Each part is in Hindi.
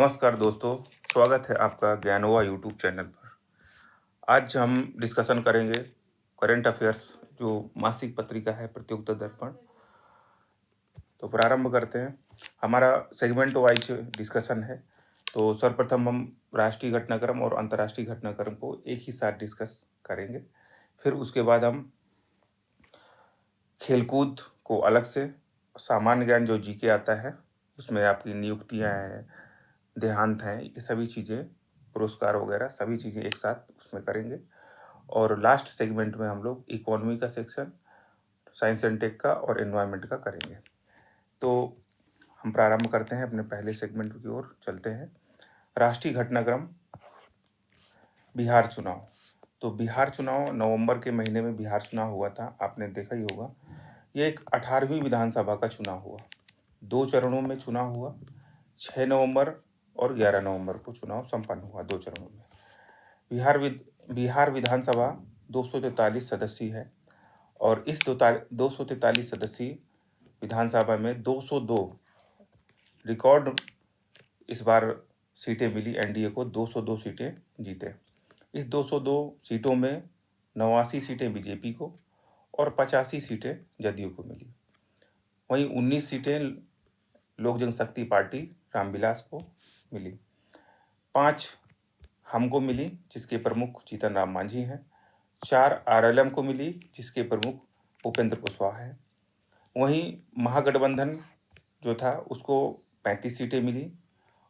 नमस्कार दोस्तों, स्वागत है आपका ज्ञानोवा यूट्यूब चैनल पर। आज हम डिस्कशन करेंगे करंट अफेयर्स जो मासिक पत्रिका है प्रतियुक्ता दर्पण। तो प्रारंभ करते हैं। हमारा सेगमेंट वाइज डिस्कशन है। तो सर्वप्रथम हम राष्ट्रीय घटनाक्रम और अंतर्राष्ट्रीय घटनाक्रम को एक ही साथ डिस्कस करेंगे। फिर उसके बाद हम खेलकूद को अलग से, सामान्य ज्ञान जो जीके आता है उसमें आपकी नियुक्तियां हैं, देहांत हैं, ये सभी चीज़ें, पुरस्कार वगैरह सभी चीज़ें एक साथ उसमें करेंगे। और लास्ट सेगमेंट में हम लोग इकोनॉमी का सेक्शन, साइंस एंड टेक का और एनवायरनमेंट का करेंगे। तो हम प्रारंभ करते हैं, अपने पहले सेगमेंट की ओर चलते हैं। राष्ट्रीय घटनाक्रम, बिहार चुनाव। तो बिहार चुनाव नवंबर के महीने में बिहार चुनाव हुआ था, आपने देखा ही होगा। ये एक 18वीं विधानसभा का चुनाव हुआ, 2 चरणों में चुनाव हुआ। 6 नवंबर और 11 नवंबर को चुनाव संपन्न हुआ, 2 चरणों में। बिहार विधानसभा 243 सदस्य है और इस 243 सदस्यीय विधानसभा में 202 रिकॉर्ड इस बार सीटें मिली। एनडीए को 202 सीटें जीते। इस 202 सीटों में 89 सीटें बीजेपी को और 85 सीटें जदयू को मिली। वहीं 19 सीटें लोक जनशक्ति पार्टी रामविलास को मिली। 5 हमको मिली, जिसके प्रमुख जीतन राम मांझी हैं। 4 आरएलएम को मिली, जिसके प्रमुख उपेंद्र कुशवाहा हैं। वहीं महागठबंधन जो था उसको 35 सीटें मिली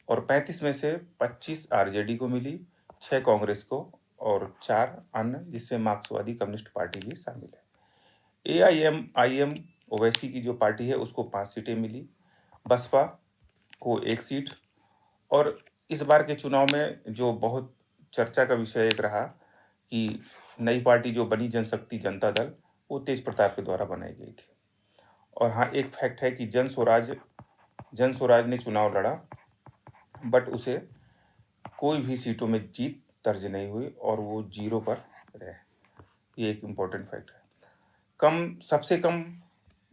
और 35 में से 25 आरजेडी को मिली, 6 कांग्रेस को और 4 अन्य, जिसमें मार्क्सवादी कम्युनिस्ट पार्टी भी शामिल है। एआईएम ओवैसी की जो पार्टी है उसको 5 सीटें मिली, बसपा को 1 सीट। और इस बार के चुनाव में जो बहुत चर्चा का विषय एक रहा कि नई पार्टी जो बनी जनशक्ति जनता दल, वो तेज प्रताप के द्वारा बनाई गई थी। और हाँ, एक फैक्ट है कि जन स्वराज ने चुनाव लड़ा, बट उसे कोई भी सीटों में जीत दर्ज नहीं हुई और वो 0 पर रहे। ये एक इम्पोर्टेंट फैक्ट है। सबसे कम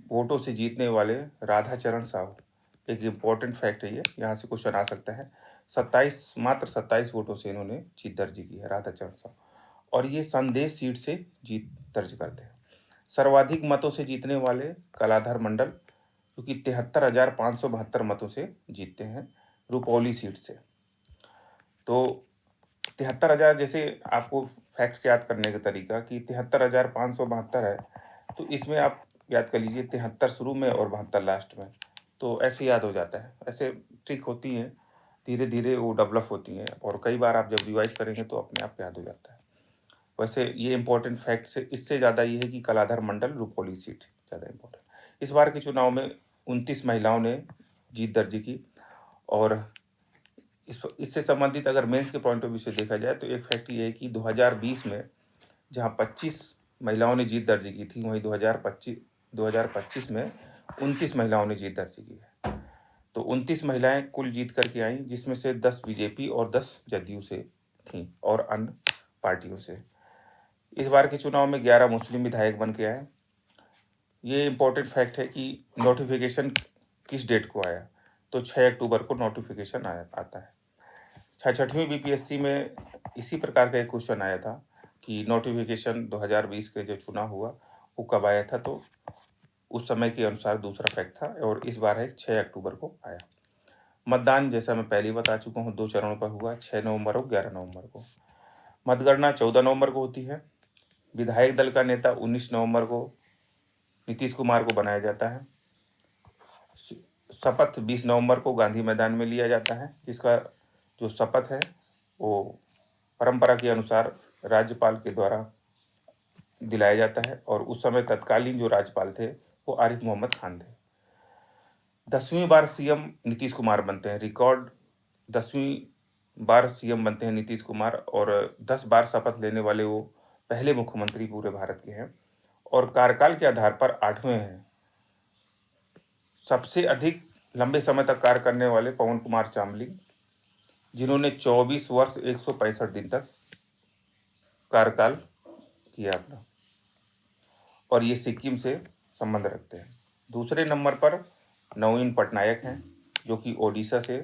वोटों से जीतने वाले राधाचरण साहू, एक इम्पोर्टेंट फैक्ट है ये, यहाँ से क्वेश्चन आ सकता है। मात्र 27 वोटों से इन्होंने जीत दर्ज की है, राधाचरण साहू, और ये संदेश सीट से जीत दर्ज करते हैं। सर्वाधिक मतों से जीतने वाले कलाधर मंडल, जो कि 73,572 मतों से जीतते हैं रुपौली सीट से। तो 73,000, जैसे आपको फैक्ट्स याद करने का तरीका कि 73,572 है, तो इसमें आप याद कर लीजिए 73 शुरू में और 72 लास्ट में, तो ऐसे याद हो जाता है। ऐसे ट्रिक होती हैं, धीरे धीरे वो डेवलप होती हैं और कई बार आप जब रिवाइज करेंगे तो अपने आप याद हो जाता है। वैसे ये इंपॉर्टेंट फैक्ट से इससे ज़्यादा ये है कि कलाधर मंडल रुपौली सीट ज़्यादा इंपॉर्टेंट। इस बार के चुनाव में 29 महिलाओं ने जीत दर्ज की। और इससे संबंधित अगर मेंस के पॉइंट ऑफ व्यू से देखा जाए तो एक फैक्ट ये है कि 2020 में जहां 25 महिलाओं ने जीत दर्ज की थी, वहीं 2025 में 29 महिलाओं ने जीत दर्ज की है। तो 29 महिलाएं कुल जीत करके आई, जिसमें से 10 बीजेपी और 10 जदयू से थीं और अन्य पार्टियों से। इस बार के चुनाव में 11 मुस्लिम विधायक बन के आए। ये इम्पोर्टेंट फैक्ट है कि नोटिफिकेशन किस डेट को आया, तो 6 अक्टूबर को नोटिफिकेशन आता है। 66वीं बीपीएससी में इसी प्रकार का एक क्वेश्चन आया था कि नोटिफिकेशन 2020 के जो चुनाव हुआ वो कब आया था, तो उस समय के अनुसार दूसरा फैक्ट था और इस बार है 6 अक्टूबर को आया। मतदान जैसा मैं पहले बता चुका हूँ 2 चरणों पर हुआ, 6 नवंबर और 11 नवंबर को। मतगणना 14 नवंबर को होती है। विधायक दल का नेता 19 नवंबर को नीतीश कुमार को बनाया जाता है। शपथ 20 नवंबर को गांधी मैदान में लिया जाता है, जिसका जो शपथ है वो परंपरा के अनुसार राज्यपाल के द्वारा दिलाया जाता है और उस समय तत्कालीन जो राज्यपाल थे वो आरिफ मोहम्मद खान थे। 10वीं बार सीएम नीतीश कुमार बनते हैं, रिकॉर्ड 10वीं बार सीएम बनते हैं नीतीश कुमार और 10 बार शपथ लेने वाले वो पहले मुख्यमंत्री पूरे भारत के हैं और कार्यकाल के आधार पर 8वें हैं। सबसे अधिक लंबे समय तक कार्य करने वाले पवन कुमार चामलिंग, जिन्होंने 24 वर्ष 165 दिन तक कार्यकाल किया अपना, और ये सिक्किम से संबंध रखते हैं। दूसरे नंबर पर नवीन पटनायक हैं, जो कि ओडिशा से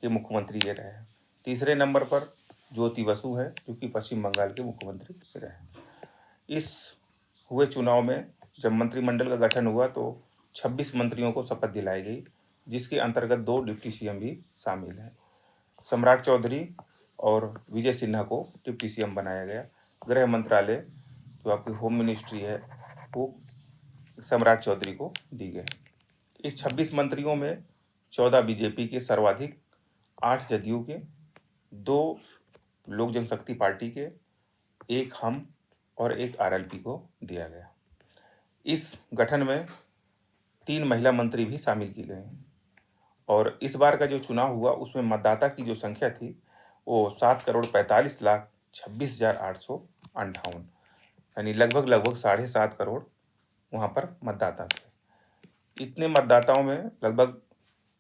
के मुख्यमंत्री ये रहे हैं। तीसरे नंबर पर ज्योति बसु है, जो कि पश्चिम बंगाल के मुख्यमंत्री रहे। इस हुए चुनाव में जब मंत्रिमंडल का गठन हुआ तो 26 मंत्रियों को शपथ दिलाई गई, जिसके अंतर्गत 2 डिप्टी सीएम भी शामिल हैं। सम्राट चौधरी और विजय सिन्हा को डिप्टी सीएम बनाया गया। गृह मंत्रालय, जो आपकी होम मिनिस्ट्री है, वो सम्राट चौधरी को दी गई। इस 26 मंत्रियों में 14 बीजेपी के सर्वाधिक, 8 जदयू के, 2 लोक जनशक्ति पार्टी के, 1 हम और 1 आरएलपी को दिया गया। इस गठन में 3 महिला मंत्री भी शामिल की गई और इस बार का जो चुनाव हुआ उसमें मतदाता की जो संख्या थी वो 7,45,26,858, यानी लगभग 7.5 करोड़ वहाँ पर मतदाता थे। इतने मतदाताओं में लगभग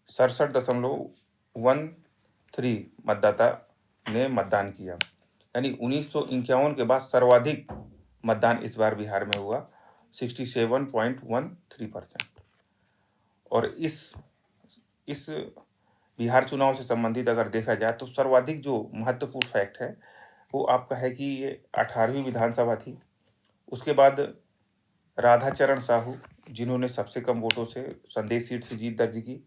67.13 मतदाता ने मतदान किया, यानी 1951 के बाद सर्वाधिक मतदान इस बार बिहार में हुआ, 67.13%। और इस बिहार चुनाव से संबंधित अगर देखा जाए तो सर्वाधिक जो महत्वपूर्ण फैक्ट है वो आपका है कि ये 18वीं विधानसभा थी। उसके बाद राधाचरण साहू, जिन्होंने सबसे कम वोटों से संदेश सीट से जीत दर्ज की।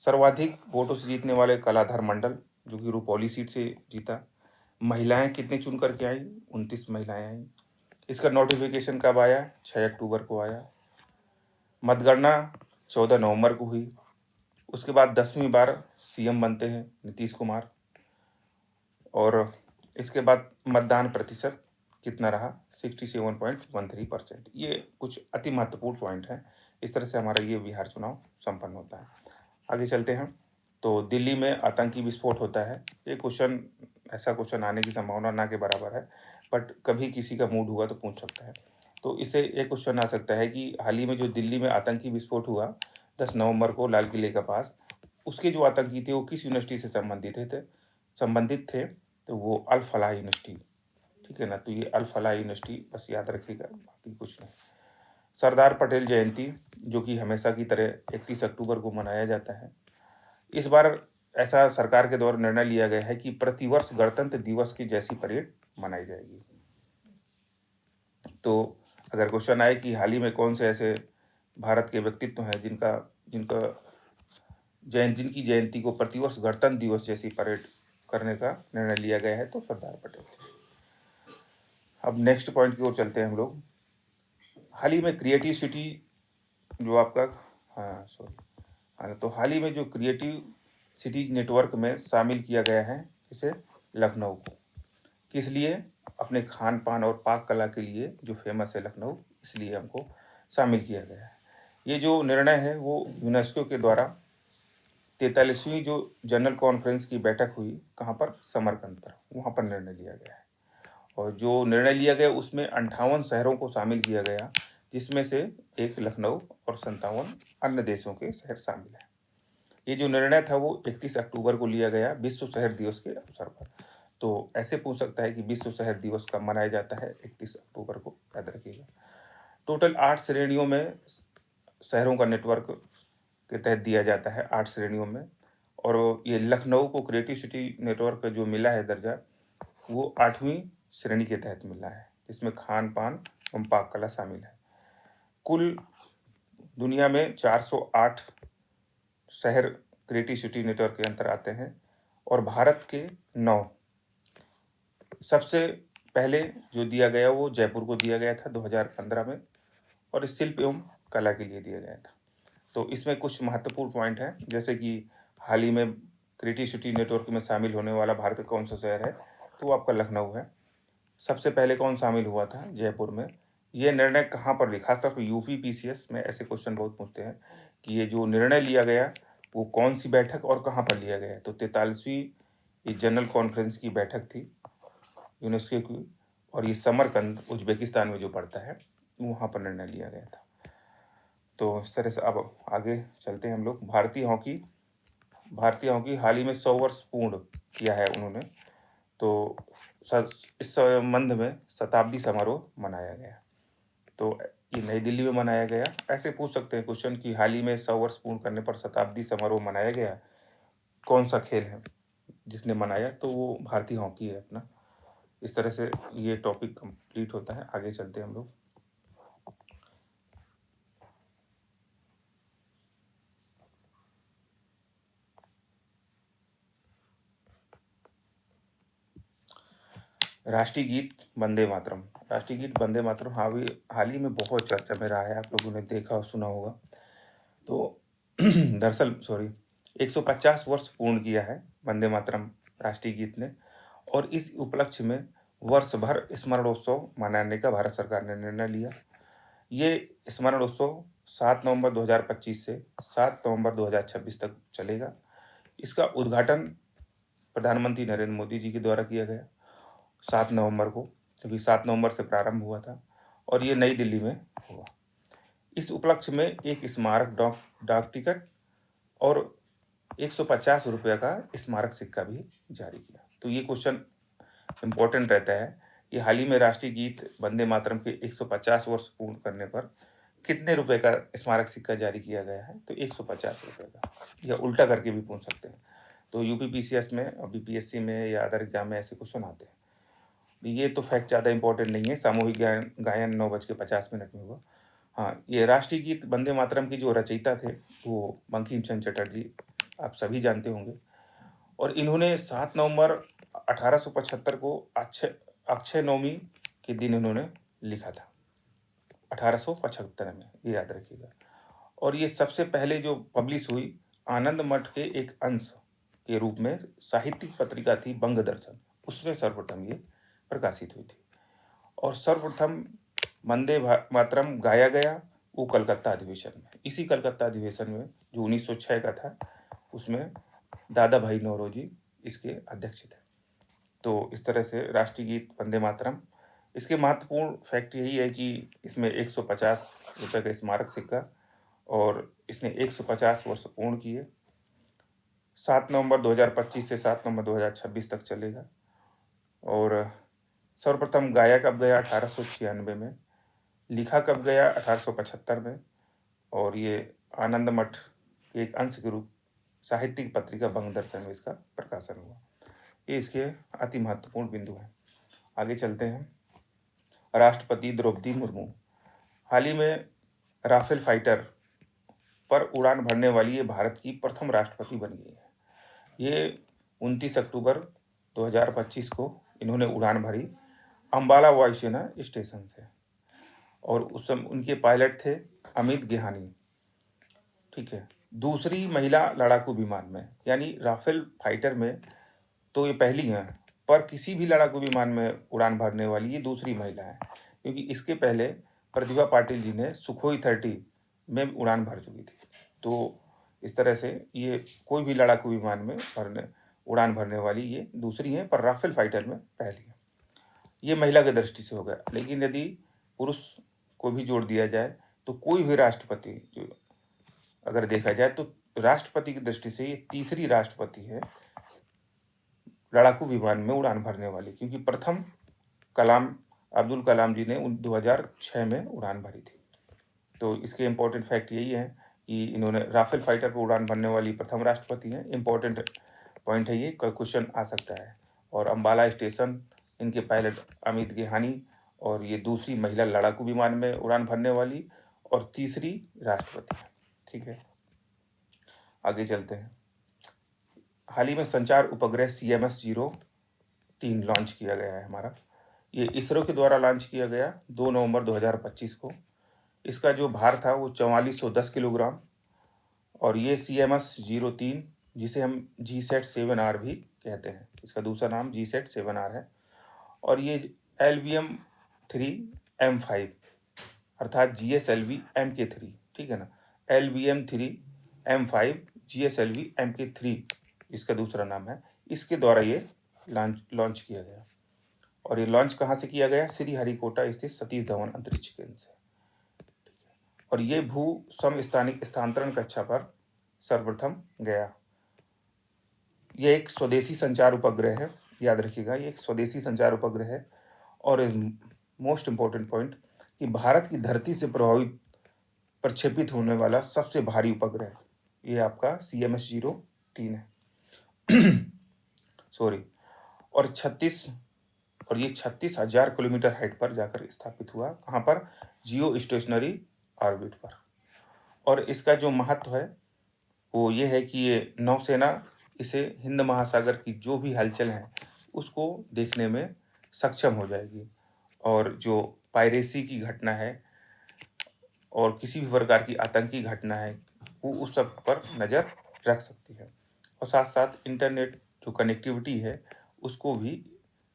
सर्वाधिक वोटों से जीतने वाले कलाधर मंडल, जो कि रुपौली सीट से जीता। महिलाएं कितने चुन करके आई? 29 महिलाएं आई। इसका नोटिफिकेशन कब आया? 6 अक्टूबर को आया। मतगणना 14 नवंबर को हुई। उसके बाद 10वीं बार सीएम बनते हैं नीतीश कुमार। और इसके बाद मतदान प्रतिशत कितना रहा? 67.13%। ये कुछ अति महत्वपूर्ण पॉइंट हैं। इस तरह से हमारा ये बिहार चुनाव संपन्न होता है। आगे चलते हैं। तो दिल्ली में आतंकी विस्फोट होता है। ये क्वेश्चन, ऐसा क्वेश्चन आने की संभावना ना के बराबर है, बट कभी किसी का मूड हुआ तो पूछ सकता है। तो इसे एक क्वेश्चन आ सकता है कि हाल ही में जो दिल्ली में आतंकी विस्फोट हुआ 10 नवंबर को लाल किले के पास, उसके जो आतंकी थे वो किस यूनिवर्सिटी से संबंधित थे? तो वो अल फलाह यूनिवर्सिटी, ठीक है ना। तो ये अल फलाह यूनिवर्सिटी बस याद रखिएगा, बाकी कुछ नहीं। सरदार पटेल जयंती, जो कि हमेशा की तरह 31 अक्टूबर को मनाया जाता है। इस बार ऐसा सरकार के द्वारा निर्णय लिया गया है कि प्रतिवर्ष गणतंत्र दिवस की जैसी परेड मनाई जाएगी। तो अगर क्वेश्चन आए कि हाल ही में कौन से ऐसे भारत के व्यक्तित्व हैं जिनकी जयंती को प्रतिवर्ष गणतंत्र दिवस जैसी परेड करने का निर्णय लिया गया है, तो सरदार पटेल। अब नेक्स्ट पॉइंट की ओर चलते हैं हम लोग। हाल ही में क्रिएटिव सिटी जो आपका, तो हाल ही में जो क्रिएटिव सिटीज नेटवर्क में शामिल किया गया है इसे लखनऊ को। किस लिए? अपने खान पान और पाक कला के लिए जो फेमस है लखनऊ, इसलिए हमको शामिल किया गया है। ये जो निर्णय है वो यूनेस्को के द्वारा 43वीं जो जनरल कॉन्फ्रेंस की बैठक हुई, कहाँ पर? समरकंद पर, वहाँ पर निर्णय लिया गया है। और जो निर्णय लिया गया उसमें 58 शहरों को शामिल किया गया, जिसमें से एक लखनऊ और 57 अन्य देशों के शहर शामिल हैं। ये जो निर्णय था वो 31 अक्टूबर को लिया गया विश्व शहर दिवस के अवसर पर। तो ऐसे पूछ सकता है कि विश्व शहर दिवस कब मनाया जाता है? 31 अक्टूबर को, याद रखिएगा। टोटल 8 श्रेणियों में शहरों का नेटवर्क के तहत दिया जाता है, 8 श्रेणियों में। और ये लखनऊ को क्रिएटिव सिटी नेटवर्क का जो मिला है दर्जा, वो 8वीं श्रेणी के तहत मिला है, जिसमें खान पान एवं पाक कला शामिल है। कुल दुनिया में 408 शहर क्रिएटिव सिटी नेटवर्क के अंतर आते हैं और भारत के 9। सबसे पहले जो दिया गया वो जयपुर को दिया गया था 2015 में, और इस शिल्प एवं कला के लिए दिया गया था। तो इसमें कुछ महत्वपूर्ण पॉइंट हैं, जैसे कि हाल ही में क्रिएटिव सिटी नेटवर्क में शामिल होने वाला भारत का कौन सा शहर है? तो वो आपका लखनऊ है। सबसे पहले कौन शामिल हुआ था? जयपुर में। ये निर्णय कहाँ पर लिया? खासतौर पर यूपी पीसीएस में ऐसे क्वेश्चन बहुत पूछते हैं कि ये जो निर्णय लिया गया वो कौन सी बैठक और कहाँ पर लिया गया? तो 43वीं जनरल कॉन्फ्रेंस की बैठक थी यूनेस्को की, और ये समरकंद उज्बेकिस्तान में जो पड़ता है वहाँ पर निर्णय लिया गया था। तो इस तरह से अब आगे चलते हैं हम लोग। भारतीय हॉकी हाल ही में 100 वर्ष पूर्ण किया है उन्होंने। तो इस संबंध में शताब्दी समारोह मनाया गया। तो ये नई दिल्ली में मनाया गया। ऐसे पूछ सकते हैं क्वेश्चन कि हाल ही में 100 वर्ष पूर्ण करने पर शताब्दी समारोह मनाया गया, कौन सा खेल है जिसने मनाया, तो वो भारतीय हॉकी है अपना। इस तरह से ये टॉपिक कंप्लीट होता है। आगे चलते हैं हम लोग। राष्ट्रीय गीत वंदे मातरम। राष्ट्रीय गीत वंदे मातरम हाल ही में बहुत चर्चा में रहा है, आप लोगों ने देखा और सुना होगा। तो दरअसल 150 वर्ष पूर्ण किया है वंदे मातरम राष्ट्रीय गीत ने, और इस उपलक्ष्य में वर्ष भर स्मरणोत्सव मनाने का भारत सरकार ने निर्णय लिया। ये स्मरणोत्सव 7 नवंबर 2025 से 7 नवंबर 2026 तक चलेगा। इसका उद्घाटन प्रधानमंत्री नरेंद्र मोदी जी के द्वारा किया गया 7 नवंबर को, क्योंकि 7 नवंबर से प्रारंभ हुआ था और ये नई दिल्ली में हुआ। इस उपलक्ष्य में एक स्मारक डाक टिकट और 150 रुपये का स्मारक सिक्का भी जारी किया। तो ये क्वेश्चन इम्पोर्टेंट रहता है कि हाल ही में राष्ट्रीय गीत वंदे मातरम के 150 वर्ष पूर्ण करने पर कितने रुपए का स्मारक सिक्का जारी किया गया है, तो 150 रुपये का, या उल्टा करके भी पूछ सकते हैं। तो यूपीपीसीएस में और बीपीएससी में या अदर एग्जाम में ऐसे क्वेश्चन आते हैं। ये तो फैक्ट ज़्यादा इंपॉर्टेंट नहीं है। सामूहिक गायन 9:50 में हुआ। हाँ, ये राष्ट्रीय गीत वंदे मातरम की जो रचयिता थे वो बंकिम चंद्र चटर्जी, आप सभी जानते होंगे। और इन्होंने 7 नवंबर 1875 को अक्षय नवमी के दिन इन्होंने लिखा था, 1875 में, ये याद रखिएगा। और ये सबसे पहले जो पब्लिश हुई आनंद मठ के एक अंश के रूप में साहित्यिक पत्रिका थी बंग दर्शन, उसमें सर्वप्रथम ये प्रकाशित हुई थी। और सर्वप्रथम वंदे मातरम गाया गया वो कलकत्ता अधिवेशन में। इसी कलकत्ता अधिवेशन में जो 1906 का था, उसमें दादा भाई नौरोजी इसके अध्यक्ष थे। तो इस तरह से राष्ट्रीय गीत वंदे मातरम। इसके महत्वपूर्ण फैक्ट यही है कि इसमें 150 रुपये का स्मारक सिक्का, और इसने 150 वर्ष पूर्ण किए। 7 नवंबर 2025 से 7 नवंबर 2026 तक चलेगा। और सर्वप्रथम गाया कब गया? 1896 में। लिखा कब गया? 1875 में। और ये आनंद मठ के एक अंश के रूप साहित्यिक पत्रिका बंग दर्शन में इसका प्रकाशन हुआ। ये इसके अति महत्वपूर्ण बिंदु हैं। आगे चलते हैं। राष्ट्रपति द्रौपदी मुर्मू हाल ही में राफेल फाइटर पर उड़ान भरने वाली ये भारत की प्रथम राष्ट्रपति बन गई है। ये 29 अक्टूबर 2025 को इन्होंने उड़ान भरी अंबाला वायुसेना स्टेशन से, और उस समय उनके पायलट थे अमित गेहानी। ठीक है, दूसरी महिला लड़ाकू विमान में, यानी राफेल फाइटर में तो ये पहली हैं, पर किसी भी लड़ाकू विमान में उड़ान भरने वाली ये दूसरी महिला है, क्योंकि इसके पहले प्रतिभा पाटिल जी ने सुखोई 30 में उड़ान भर चुकी थी। तो इस तरह से ये कोई भी लड़ाकू विमान में उड़ान भरने वाली ये दूसरी हैं, पर राफेल फाइटर में पहली है। ये महिला की दृष्टि से हो गया। लेकिन यदि पुरुष को भी जोड़ दिया जाए तो कोई भी राष्ट्रपति जो अगर देखा जाए तो राष्ट्रपति की दृष्टि से ये तीसरी राष्ट्रपति है लड़ाकू विमान में उड़ान भरने वाली, क्योंकि प्रथम अब्दुल कलाम जी ने 2006 में उड़ान भरी थी। तो इसके इम्पोर्टेंट फैक्ट यही है कि इन्होंने राफेल फाइटर पर उड़ान भरने वाली प्रथम राष्ट्रपति हैं। इम्पोर्टेंट पॉइंट है ये, क्वेश्चन आ सकता है। और अंबाला स्टेशन, इनके पायलट अमित गेहानी, और ये दूसरी महिला लड़ाकू विमान में उड़ान भरने वाली और तीसरी राष्ट्रपति है। ठीक है, आगे चलते हैं। हाल ही में संचार उपग्रह CMS-03 लॉन्च किया गया है हमारा। ये इसरो के द्वारा लॉन्च किया गया 2 नवंबर 2025 को। इसका जो भार था वो 4410 किलोग्राम, और ये CMS-03, जिसे हम GSAT-7R भी कहते हैं, इसका दूसरा नाम GSAT-7R है। और ये LVM-3M5 अर्थात GSLV MK3, ठीक है ना, LVM-3M5 GSLV MK3 इसका दूसरा नाम है। इसके द्वारा ये लॉन्च किया गया। और ये लॉन्च कहाँ से किया गया? श्रीहरिकोटा स्थित सतीश धवन अंतरिक्ष केंद्र से। और ये भू समस्थानिक स्थानांतरण कक्षा पर सर्वप्रथम गया। यह एक स्वदेशी संचार उपग्रह है, याद रखिएगा, ये एक स्वदेशी संचार उपग्रह है। और मोस्ट इम्पोर्टेंट पॉइंट कि भारत की धरती से प्रक्षेपित होने वाला सबसे भारी उपग्रह ये आपका CMS-03 है। सॉरी, और 36,000 किलोमीटर हाइट पर जाकर स्थापित हुआ। कहाँ पर? जियो स्टेशनरी ऑर्बिट पर। और इसका जो महत्व है वो ये है कि ये नौसेना इसे हिंद महासागर की जो भी हलचल है उसको देखने में सक्षम हो जाएगी, और जो पायरेसी की घटना है और किसी भी प्रकार की आतंकी घटना है वो उस सब पर नज़र रख सकती है। और साथ साथ इंटरनेट जो कनेक्टिविटी है उसको भी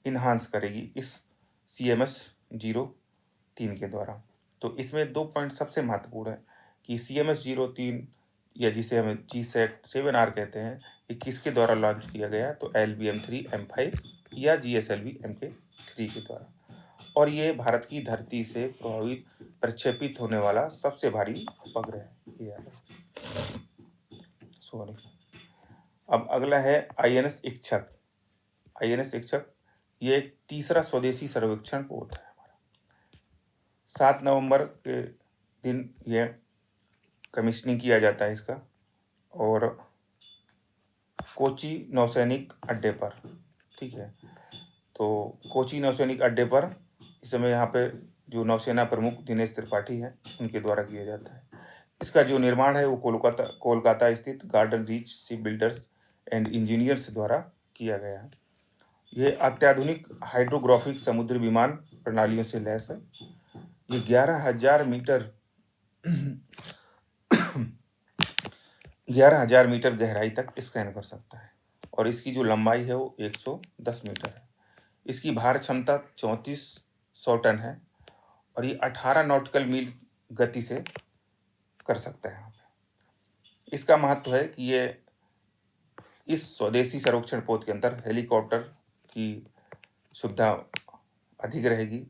इन्हांस करेगी इस CMS-03 के द्वारा। तो इसमें 2 पॉइंट सबसे महत्वपूर्ण है कि CMS-03, या जिसे हम GSAT-7R कहते हैं, ये किसके द्वारा लॉन्च किया गया? तो LBM-3M5 या GSLV-MK3 के द्वारा। और ये भारत की धरती से प्रक्षेपित होने वाला सबसे भारी उपग्रह है ये है। सॉरी। अब अगला है INS इच्छक। INS इच्छक ये एक तीसरा स्वदेशी सर्वेक्षण पोत है हमारा। 7 नवंबर के दिन ये कमीशनिंग किया जाता है इसका, और कोची नौसैनिक अड्डे पर, ठीक है। तो कोची नौसैनिक अड्डे पर इस समय यहाँ पे जो नौसेना प्रमुख दिनेश त्रिपाठी हैं उनके द्वारा किया जाता है। इसका जो निर्माण है वो कोलकाता स्थित garden reach ship builders and engineers द्वारा किया गया है। ये अत्याधुनिक हाइड्रोग्राफिक समुद्री विमान प्रणालियों से लैस है। ये 11,000 मीटर 11,000 मीटर गहराई तक स्कैन कर सकता है, और इसकी जो लंबाई है वो 110 मीटर है। इसकी भार क्षमता 3400 टन है, और ये 18 नॉटिकल मील गति से कर सकता है। इसका महत्व है कि ये इस स्वदेशी सर्वेक्षण पोत के अंदर हेलीकॉप्टर की सुविधा अधिक रहेगी।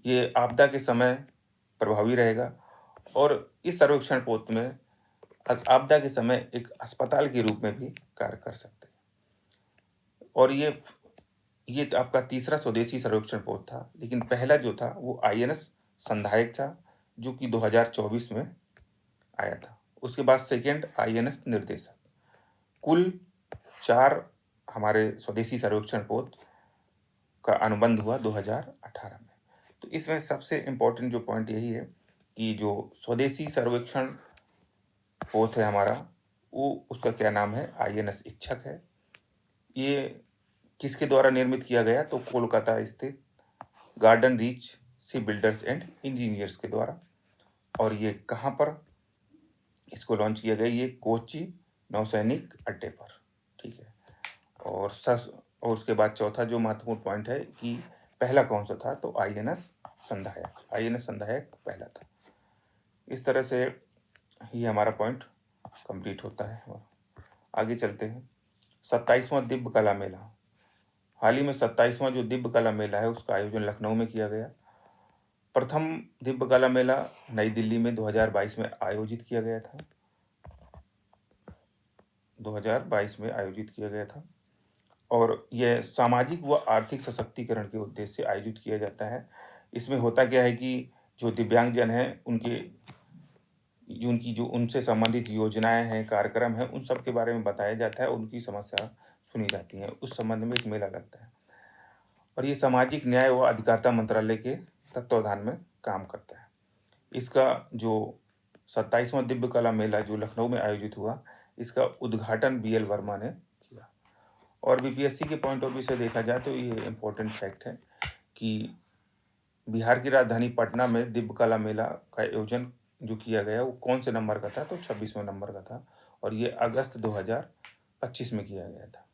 ये आपदा के समय प्रभावी रहेगा, और इस सर्वेक्षण पोत में आपदा के समय एक अस्पताल के रूप में भी कार्य कर सकते हैं। और ये तो आपका तीसरा स्वदेशी सर्वेक्षण पोत था, लेकिन पहला जो था वो INS संधायक था, जो कि 2024 में आया था। उसके बाद सेकेंड INS निर्देशक। कुल 4 हमारे स्वदेशी सर्वेक्षण पोत का अनुबंध हुआ 2018 में। तो इसमें सबसे इम्पोर्टेंट जो पॉइंट यही है कि जो स्वदेशी सर्वेक्षण पोत है हमारा, वो उसका क्या नाम है? INS इच्छक है। ये किसके द्वारा निर्मित किया गया? तो कोलकाता स्थित garden reach ship builders and engineers के द्वारा। और ये कहाँ पर इसको लॉन्च किया गया? ये कोची नौसैनिक अड्डे पर, ठीक है। और उसके बाद चौथा जो महत्वपूर्ण पॉइंट है कि पहला कौन सा था? तो INS संधायक। INS संधायक पहला था। इस तरह से ही हमारा पॉइंट कंप्लीट होता है। आगे चलते हैं। 27वां दिव्य कला मेला। हाल ही में 27वां जो दिव्य कला मेला है उसका आयोजन लखनऊ में किया गया। प्रथम दिव्य कला मेला नई दिल्ली में 2022 में आयोजित किया गया था। 2022 में आयोजित किया गया था, और यह सामाजिक व आर्थिक सशक्तिकरण के उद्देश्य से आयोजित किया जाता है। इसमें होता क्या है कि जो दिव्यांगजन हैं उनकी जो उनसे संबंधित योजनाएं हैं, कार्यक्रम हैं, उन सब के बारे में बताया जाता है, उनकी समस्या सुनी जाती है। उस संबंध में एक मेला लगता है, और ये सामाजिक न्याय व अधिकारिता मंत्रालय के तत्वावधान में काम करता है। इसका जो 27वां दिव्य कला मेला जो लखनऊ में आयोजित हुआ, इसका उद्घाटन BL वर्मा ने किया। और BPSC के पॉइंट ऑफ व्यू से देखा जाए तो ये इम्पोर्टेंट फैक्ट है कि बिहार की राजधानी पटना में दिव्य कला मेला का आयोजन जो किया गया वो कौन से नंबर का था? तो 26वें नंबर का था, और ये अगस्त 2025 में किया गया था।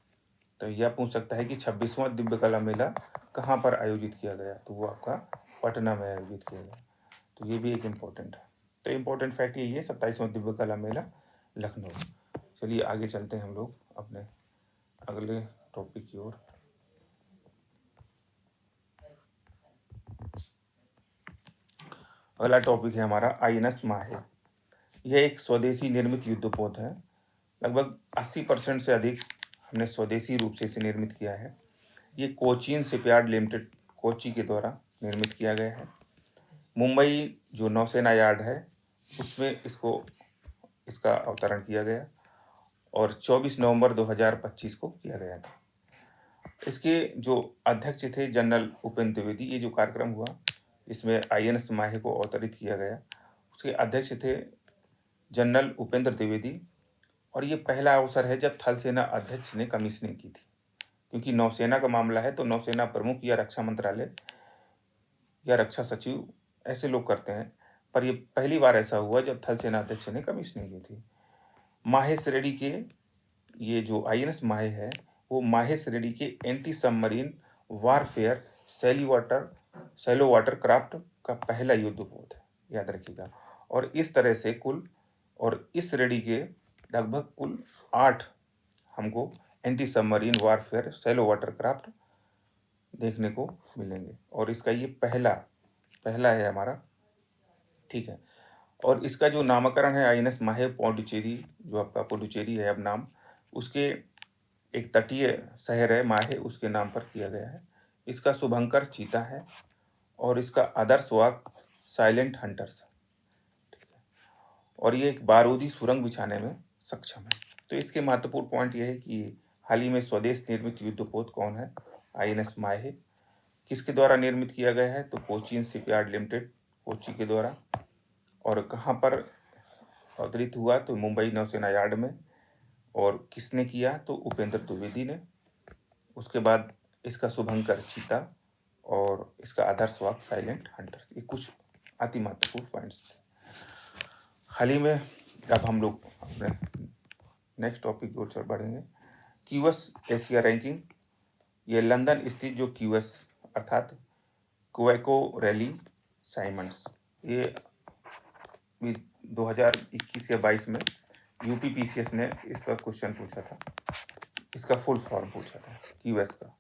तो यह पूछ सकता है कि 26वां दिव्य कला मेला कहाँ पर आयोजित किया गया? तो वो आपका पटना में आयोजित किया गया। तो ये भी एक इम्पोर्टेंट है। तो इम्पोर्टेंट फैक्ट यही है, 27वां दिव्य कला मेला लखनऊ। चलिए आगे चलते हैं हम लोग अपने अगले टॉपिक की ओर। अगला टॉपिक है हमारा INS माहे। यह एक स्वदेशी निर्मित युद्धपोत है। लगभग 80% से अधिक हमने स्वदेशी रूप से इसे निर्मित किया है। ये कोचीन शिपयार्ड लिमिटेड कोची के द्वारा निर्मित किया गया है। मुंबई जो नौसेना यार्ड है उसमें इसका अवतरण किया गया, और 24 नवंबर 2025 को किया गया था। इसके जो अध्यक्ष थे जनरल उपेंद्र द्विवेदी। ये जो कार्यक्रम हुआ इसमें INS माहे को अवतरित किया गया। उसके अध्यक्ष थे जनरल उपेंद्र द्विवेदी। और ये पहला अवसर है जब थल सेना अध्यक्ष ने कमीशनिंग की थी, क्योंकि नौसेना का मामला है तो नौसेना प्रमुख या रक्षा मंत्रालय या रक्षा सचिव ऐसे लोग करते हैं, पर ये पहली बार ऐसा हुआ जब थल सेना अध्यक्ष ने कमीशनिंग की थी। माहे श्रेणी के ये जो INS माहे है वो माहे श्रेणी के anti submarine warfare shallow water craft का पहला युद्धपोत है, याद रखिएगा। और इस तरह से इस श्रेणी के लगभग कुल 8 हमको anti submarine warfare shallow water craft देखने को मिलेंगे, और इसका ये पहला है हमारा, ठीक है। और इसका जो नामकरण है INS माहे पौंडुचेरी, जो आपका पुडुचेरी है अब नाम, उसके एक तटीय शहर है माहे, उसके नाम पर किया गया है। इसका शुभंकर चीता है और इसका आदर्श वाहक साइलेंट हंटर्स है, और ये एक बारूदी सुरंग बिछाने में सक्षम है। तो इसके महत्वपूर्ण पॉइंट ये है कि हाल ही में स्वदेश निर्मित युद्धपोत कौन है, INS माहे। किसके द्वारा निर्मित किया गया है, तो कोचीन शिपयार्ड लिमिटेड, कोची के द्वारा। और कहाँ पर अवतरित हुआ, तो मुंबई नौसेना यार्ड में। और किसने किया, तो उपेंद्र द्विवेदी ने। उसके बाद इसका शुभंकर चीता और इसका आदर्श वाहक साइलेंट हंटर्स। ये कुछ अति महत्वपूर्ण पॉइंट्स थे हाल ही में। अब हम लोग अपने नेक्स्ट टॉपिक की ओर बढ़ेंगे। QS Asia ranking. ये लंदन स्थित जो QS अर्थात क्वेको रैली साइमंड्स, ये 2021 या 22 में UPPCS ने इस पर क्वेश्चन पूछा था, इसका फुल फॉर्म पूछा था QS का।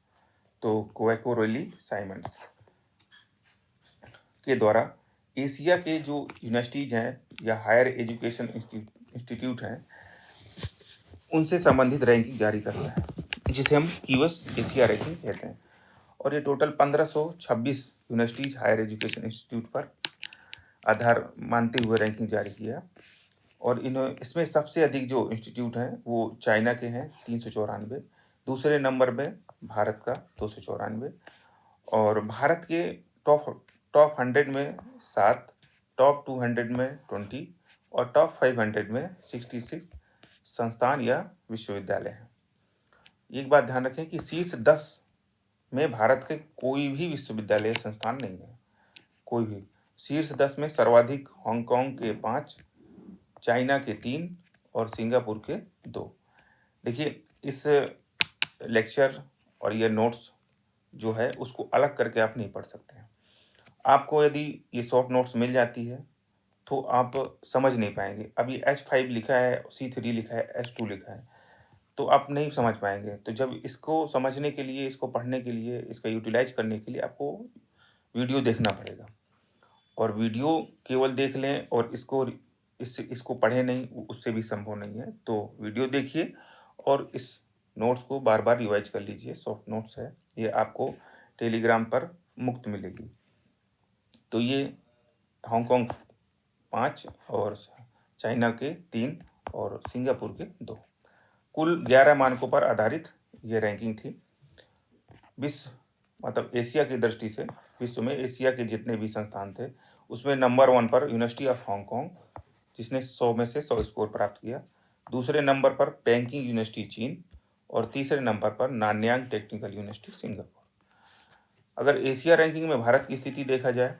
तो क्वेको रैली साइमंड्स के द्वारा एशिया के जो यूनिवर्सिटीज हैं या हायर एजुकेशन इंस्टीट्यूट हैं उनसे संबंधित रैंकिंग जारी करता है, जिसे हम QS एशिया रैंकिंग कहते हैं। और ये total 1526 universities higher education institute पर आधार मानते हुए रैंकिंग जारी किया। और इसमें सबसे अधिक जो इंस्टीट्यूट हैं वो चाइना के हैं 394, दूसरे नंबर में भारत का 294, और भारत के टॉप 100 में 7, टॉप 200 में 20 और टॉप 500 में 66 संस्थान या विश्वविद्यालय हैं। एक बात ध्यान रखें कि शीर्ष 10 में भारत के कोई भी विश्वविद्यालय संस्थान नहीं है, कोई भी। शीर्ष 10 में सर्वाधिक हांगकांग के 5, चाइना के 3 और सिंगापुर के 2। देखिए इस लेक्चर और ये नोट्स जो है उसको अलग करके आप नहीं पढ़ सकते हैं। आपको यदि ये शॉर्ट नोट्स मिल जाती है तो आप समझ नहीं पाएंगे। अभी H5 लिखा है, C3 लिखा है, H2 लिखा है, तो आप नहीं समझ पाएंगे। तो जब इसको समझने के लिए, इसको पढ़ने के लिए, इसका यूटिलाइज करने के लिए आपको वीडियो देखना पड़ेगा। और वीडियो केवल देख लें और इसको पढ़े नहीं, उससे भी संभव नहीं है। तो वीडियो देखिए और इस नोट्स को बार बार रिवाइज कर लीजिए। सॉफ्ट नोट्स है, ये आपको टेलीग्राम पर मुफ्त मिलेगी। तो ये हांगकांग 5 और चाइना के 3 और सिंगापुर के 2, कुल 11 मानकों पर आधारित ये रैंकिंग थी। विश्व मतलब एशिया की दृष्टि से विश्व में एशिया के जितने भी संस्थान थे उसमें नंबर 1 पर यूनिवर्सिटी ऑफ हांगकांग, जिसने 100 में से 100 स्कोर प्राप्त किया। दूसरे नंबर पर पेकिंग यूनिवर्सिटी चीन, और तीसरे नंबर पर नानयांग टेक्निकल यूनिवर्सिटी सिंगापुर। अगर एशिया रैंकिंग में भारत की स्थिति देखा जाए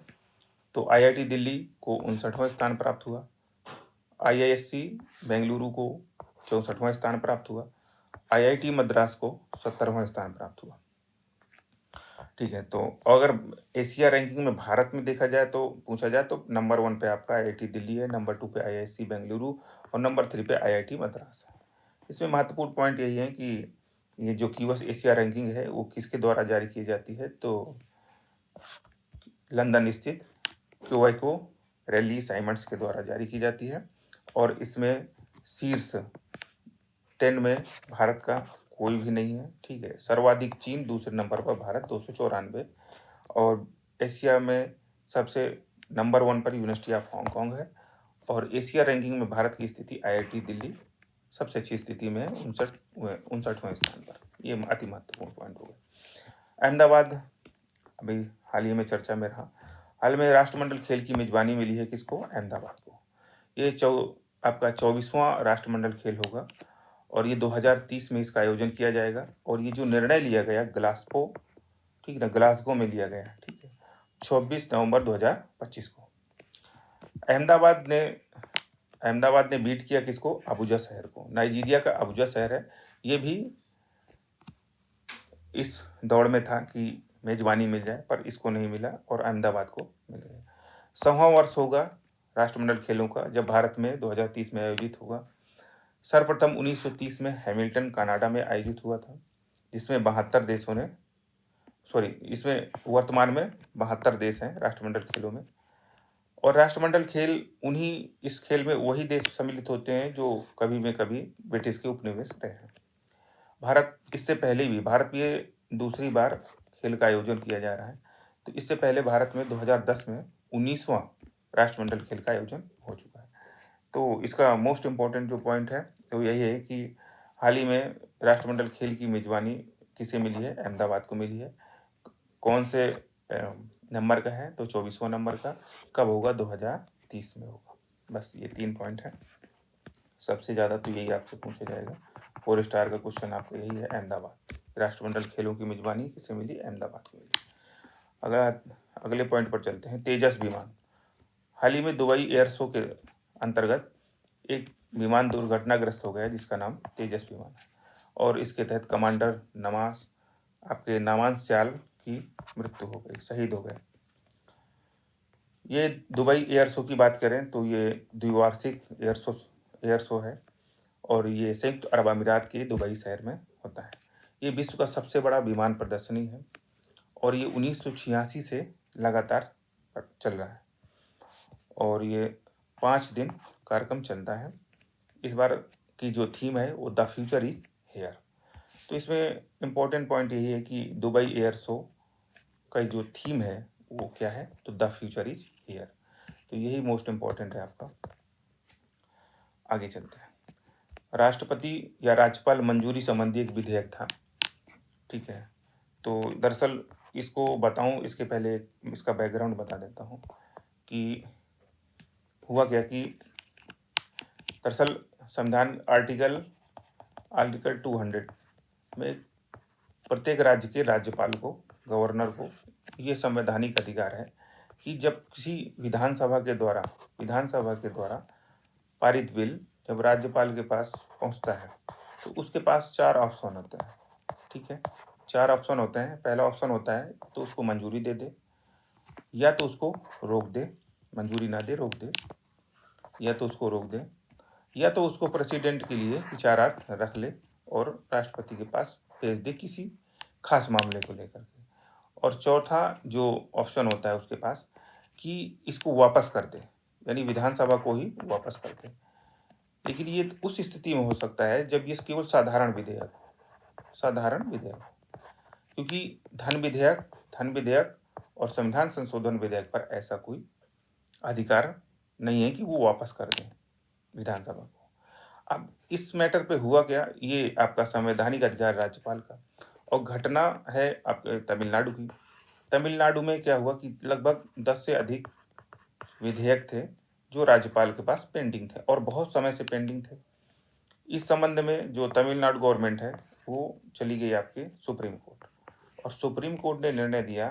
तो IIT दिल्ली को 59वां स्थान प्राप्त हुआ, IISc बेंगलुरु को 64वां स्थान प्राप्त हुआ, IIT मद्रास को 70वां स्थान प्राप्त हुआ। ठीक है, तो अगर एशिया रैंकिंग में भारत में देखा जाए तो पूछा जाए तो नंबर 1 पे आपका IIT दिल्ली है, नंबर 2 पे IISc बेंगलुरु और नंबर 3 पे IIT मद्रास है। इसमें महत्वपूर्ण पॉइंट यही है कि ये जो QS एशिया रैंकिंग है वो किसके द्वारा जारी की जाती है, तो लंदन स्थित क्वेको रैली साइमंड्स के द्वारा जारी की जाती है। और इसमें शीर्ष 10 में भारत का कोई भी नहीं है, ठीक है। सर्वाधिक चीन, दूसरे नंबर पर भारत 294, और एशिया में सबसे नंबर 1 पर यूनिवर्सिटी ऑफ हांगकांग है। और एशिया रैंकिंग में भारत की स्थिति IIT दिल्ली सबसे अच्छी स्थिति में है, 59वें स्थान पर। ये अति महत्वपूर्ण पॉइंट हो गया। अहमदाबाद अभी हाल ही में चर्चा में रहा। हाल में राष्ट्रमंडल खेल की मेजबानी मिली है किसको? अहमदाबाद को। ये आपका 24वां राष्ट्रमंडल खेल होगा और ये 2030 में इसका आयोजन किया जाएगा। और ये जो निर्णय लिया गया ग्लासगो, ठीक है ना, ग्लासगो में लिया गया, ठीक है, 26 नवंबर 2025 को। अहमदाबाद ने बीट किया किसको? अबुजा शहर को। नाइजीरिया का अबुजा शहर है, ये भी इस दौड़ में था कि मेजबानी मिल जाए, पर इसको नहीं मिला और अहमदाबाद को मिल गया। 100वां वर्ष होगा राष्ट्रमंडल खेलों का जब भारत में 2030 में आयोजित होगा। सर्वप्रथम 1930 में हैमिल्टन कनाडा में आयोजित हुआ था, जिसमें 72 देशों ने इसमें वर्तमान में 72 देश हैं राष्ट्रमंडल खेलों में। और राष्ट्रमंडल खेल इस खेल में वही देश सम्मिलित होते हैं जो कभी में कभी ब्रिटिश के उपनिवेश रहे हैं। भारत ये दूसरी बार खेल का आयोजन किया जा रहा है। तो इससे पहले भारत में 2010 में 19वां राष्ट्रमंडल खेल का आयोजन हो चुका है। तो इसका मोस्ट इम्पॉर्टेंट जो पॉइंट है तो यही है कि हाल ही में राष्ट्रमंडल खेल की मेजबानी किसे मिली है? अहमदाबाद को मिली है। कौन से नंबर का है? तो 24वां नंबर का। कब होगा? 2030 में होगा। बस ये 3 पॉइंट है। सबसे ज़्यादा तो यही आपसे पूछा जाएगा। 4 स्टार का क्वेश्चन आपको यही है। अहमदाबाद राष्ट्रमंडल खेलों की मेजबानी किसे मिली? अहमदाबाद को मिली। अगले पॉइंट पर चलते हैं। तेजस विमान। हाल ही में दुबई एयर शो के अंतर्गत एक विमान दुर्घटनाग्रस्त हो गया जिसका नाम तेजस विमान है और इसके तहत कमांडर नामान स्याल की मृत्यु हो गई, शहीद हो गए। ये दुबई एयर शो की बात करें तो ये द्विवार्षिक एयर शो है और ये संयुक्त अरब अमीरात के दुबई शहर में होता है। ये विश्व का सबसे बड़ा विमान प्रदर्शनी है और ये 1986 से लगातार चल रहा है और ये 5 दिन कार्यक्रम चलता है। इस बार की जो थीम है वो द फ्यूचर इज हेयर। तो इसमें इम्पोर्टेंट पॉइंट यही है कि दुबई एयर शो का जो थीम है वो क्या है? तो द फ्यूचर इज हेयर। तो यही मोस्ट इम्पॉर्टेंट है आपका। आगे चलते हैं। राष्ट्रपति या राज्यपाल मंजूरी संबंधी एक विधेयक था, ठीक है। तो दरअसल इसको बताऊं इसके पहले इसका बैकग्राउंड बता देता हूं कि हुआ क्या कि दरअसल संविधान आर्टिकल 200 में प्रत्येक राज्य के राज्यपाल को, गवर्नर को ये संवैधानिक अधिकार है कि जब किसी विधानसभा के द्वारा पारित बिल जब राज्यपाल के पास पहुंचता है तो उसके पास 4 ऑप्शन होते हैं, ठीक है। 4 ऑप्शन होते हैं। पहला ऑप्शन होता है तो उसको मंजूरी दे दे, या तो उसको रोक दे, मंजूरी ना दे रोक दे, या तो उसको रोक दे, या तो उसको प्रेसिडेंट के लिए विचारार्थ रख ले और राष्ट्रपति के पास भेज दे किसी खास मामले को लेकर के। और चौथा जो ऑप्शन होता है उसके पास कि इसको वापस कर दे, यानी विधानसभा को ही वापस कर दे। लेकिन ये उस स्थिति में हो सकता है जब ये केवल साधारण विधेयक क्योंकि धन विधेयक और संविधान संशोधन विधेयक पर ऐसा कोई अधिकार नहीं है कि वो वापस कर दें विधानसभा को। अब इस मैटर पे हुआ क्या, ये आपका संवैधानिक अधिकार राज्यपाल का, और घटना है आपके तमिलनाडु की। तमिलनाडु में क्या हुआ कि लगभग 10 से अधिक विधेयक थे जो राज्यपाल के पास पेंडिंग थे और बहुत समय से पेंडिंग थे। इस संबंध में जो तमिलनाडु गवर्नमेंट है वो चली गई आपके सुप्रीम कोर्ट, और सुप्रीम कोर्ट ने निर्णय दिया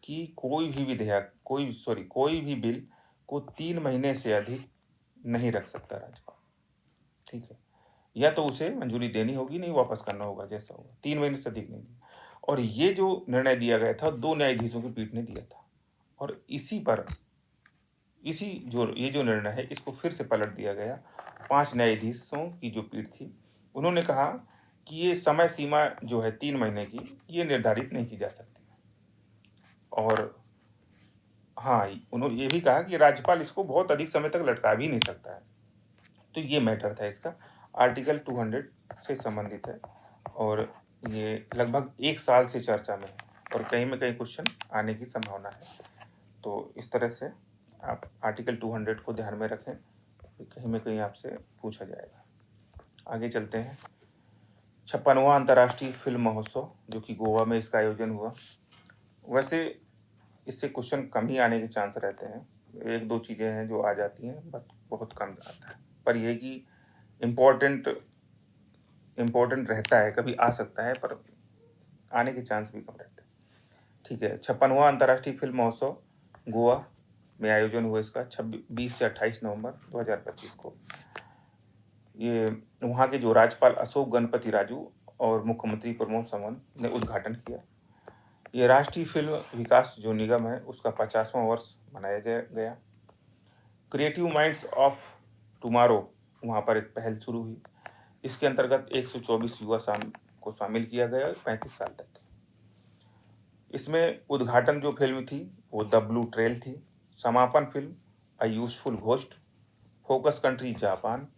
कि कोई भी बिल को 3 महीने से अधिक नहीं रख सकता राज्यपाल, ठीक है। या तो उसे मंजूरी देनी होगी, नहीं वापस करना होगा, जैसा होगा, 3 महीने से अधिक नहीं। और ये जो निर्णय दिया गया था 2 न्यायाधीशों की पीठ ने दिया था और ये जो निर्णय है इसको फिर से पलट दिया गया। 5 न्यायाधीशों की जो पीठ थी उन्होंने कहा कि ये समय सीमा जो है 3 महीने की, ये निर्धारित नहीं की जा सकती। और हाँ, उन्होंने ये भी कहा कि राज्यपाल इसको बहुत अधिक समय तक लटका भी नहीं सकता है। तो ये मैटर था इसका, आर्टिकल 200 से संबंधित है और ये लगभग 1 साल से चर्चा में है और कहीं में कहीं क्वेश्चन आने की संभावना है। तो इस तरह से आप आर्टिकल 200 को ध्यान में रखें, कहीं में कहीं आपसे पूछा जाएगा। आगे चलते हैं। 56वां अंतर्राष्ट्रीय फिल्म महोत्सव जो कि गोवा में इसका आयोजन हुआ। वैसे इससे क्वेश्चन कम ही आने के चांस रहते हैं, 1-2 चीज़ें हैं जो आ जाती हैं, बट बहुत कम आता है। पर ये कि इम्पोर्टेंट रहता है, कभी आ सकता है, पर आने के चांस भी कम रहते हैं। ठीक है, 56वां अंतर्राष्ट्रीय फिल्म महोत्सव गोवा में आयोजन हुआ इसका 20 से 28 नवंबर 2025 को। ये वहाँ के जो राज्यपाल अशोक गणपति राजू और मुख्यमंत्री प्रमोद सावंत ने उद्घाटन किया। ये राष्ट्रीय फिल्म विकास जो निगम है उसका 50वां वर्ष मनाया गया। क्रिएटिव माइंड्स ऑफ टुमारो वहाँ पर एक पहल शुरू हुई। इसके अंतर्गत 124 युवा को शामिल किया गया 35 साल तक। इसमें उद्घाटन जो फिल्म थी वो द ब्लू ट्रेल थी। समापन film a useful ghost. Focus country Japan.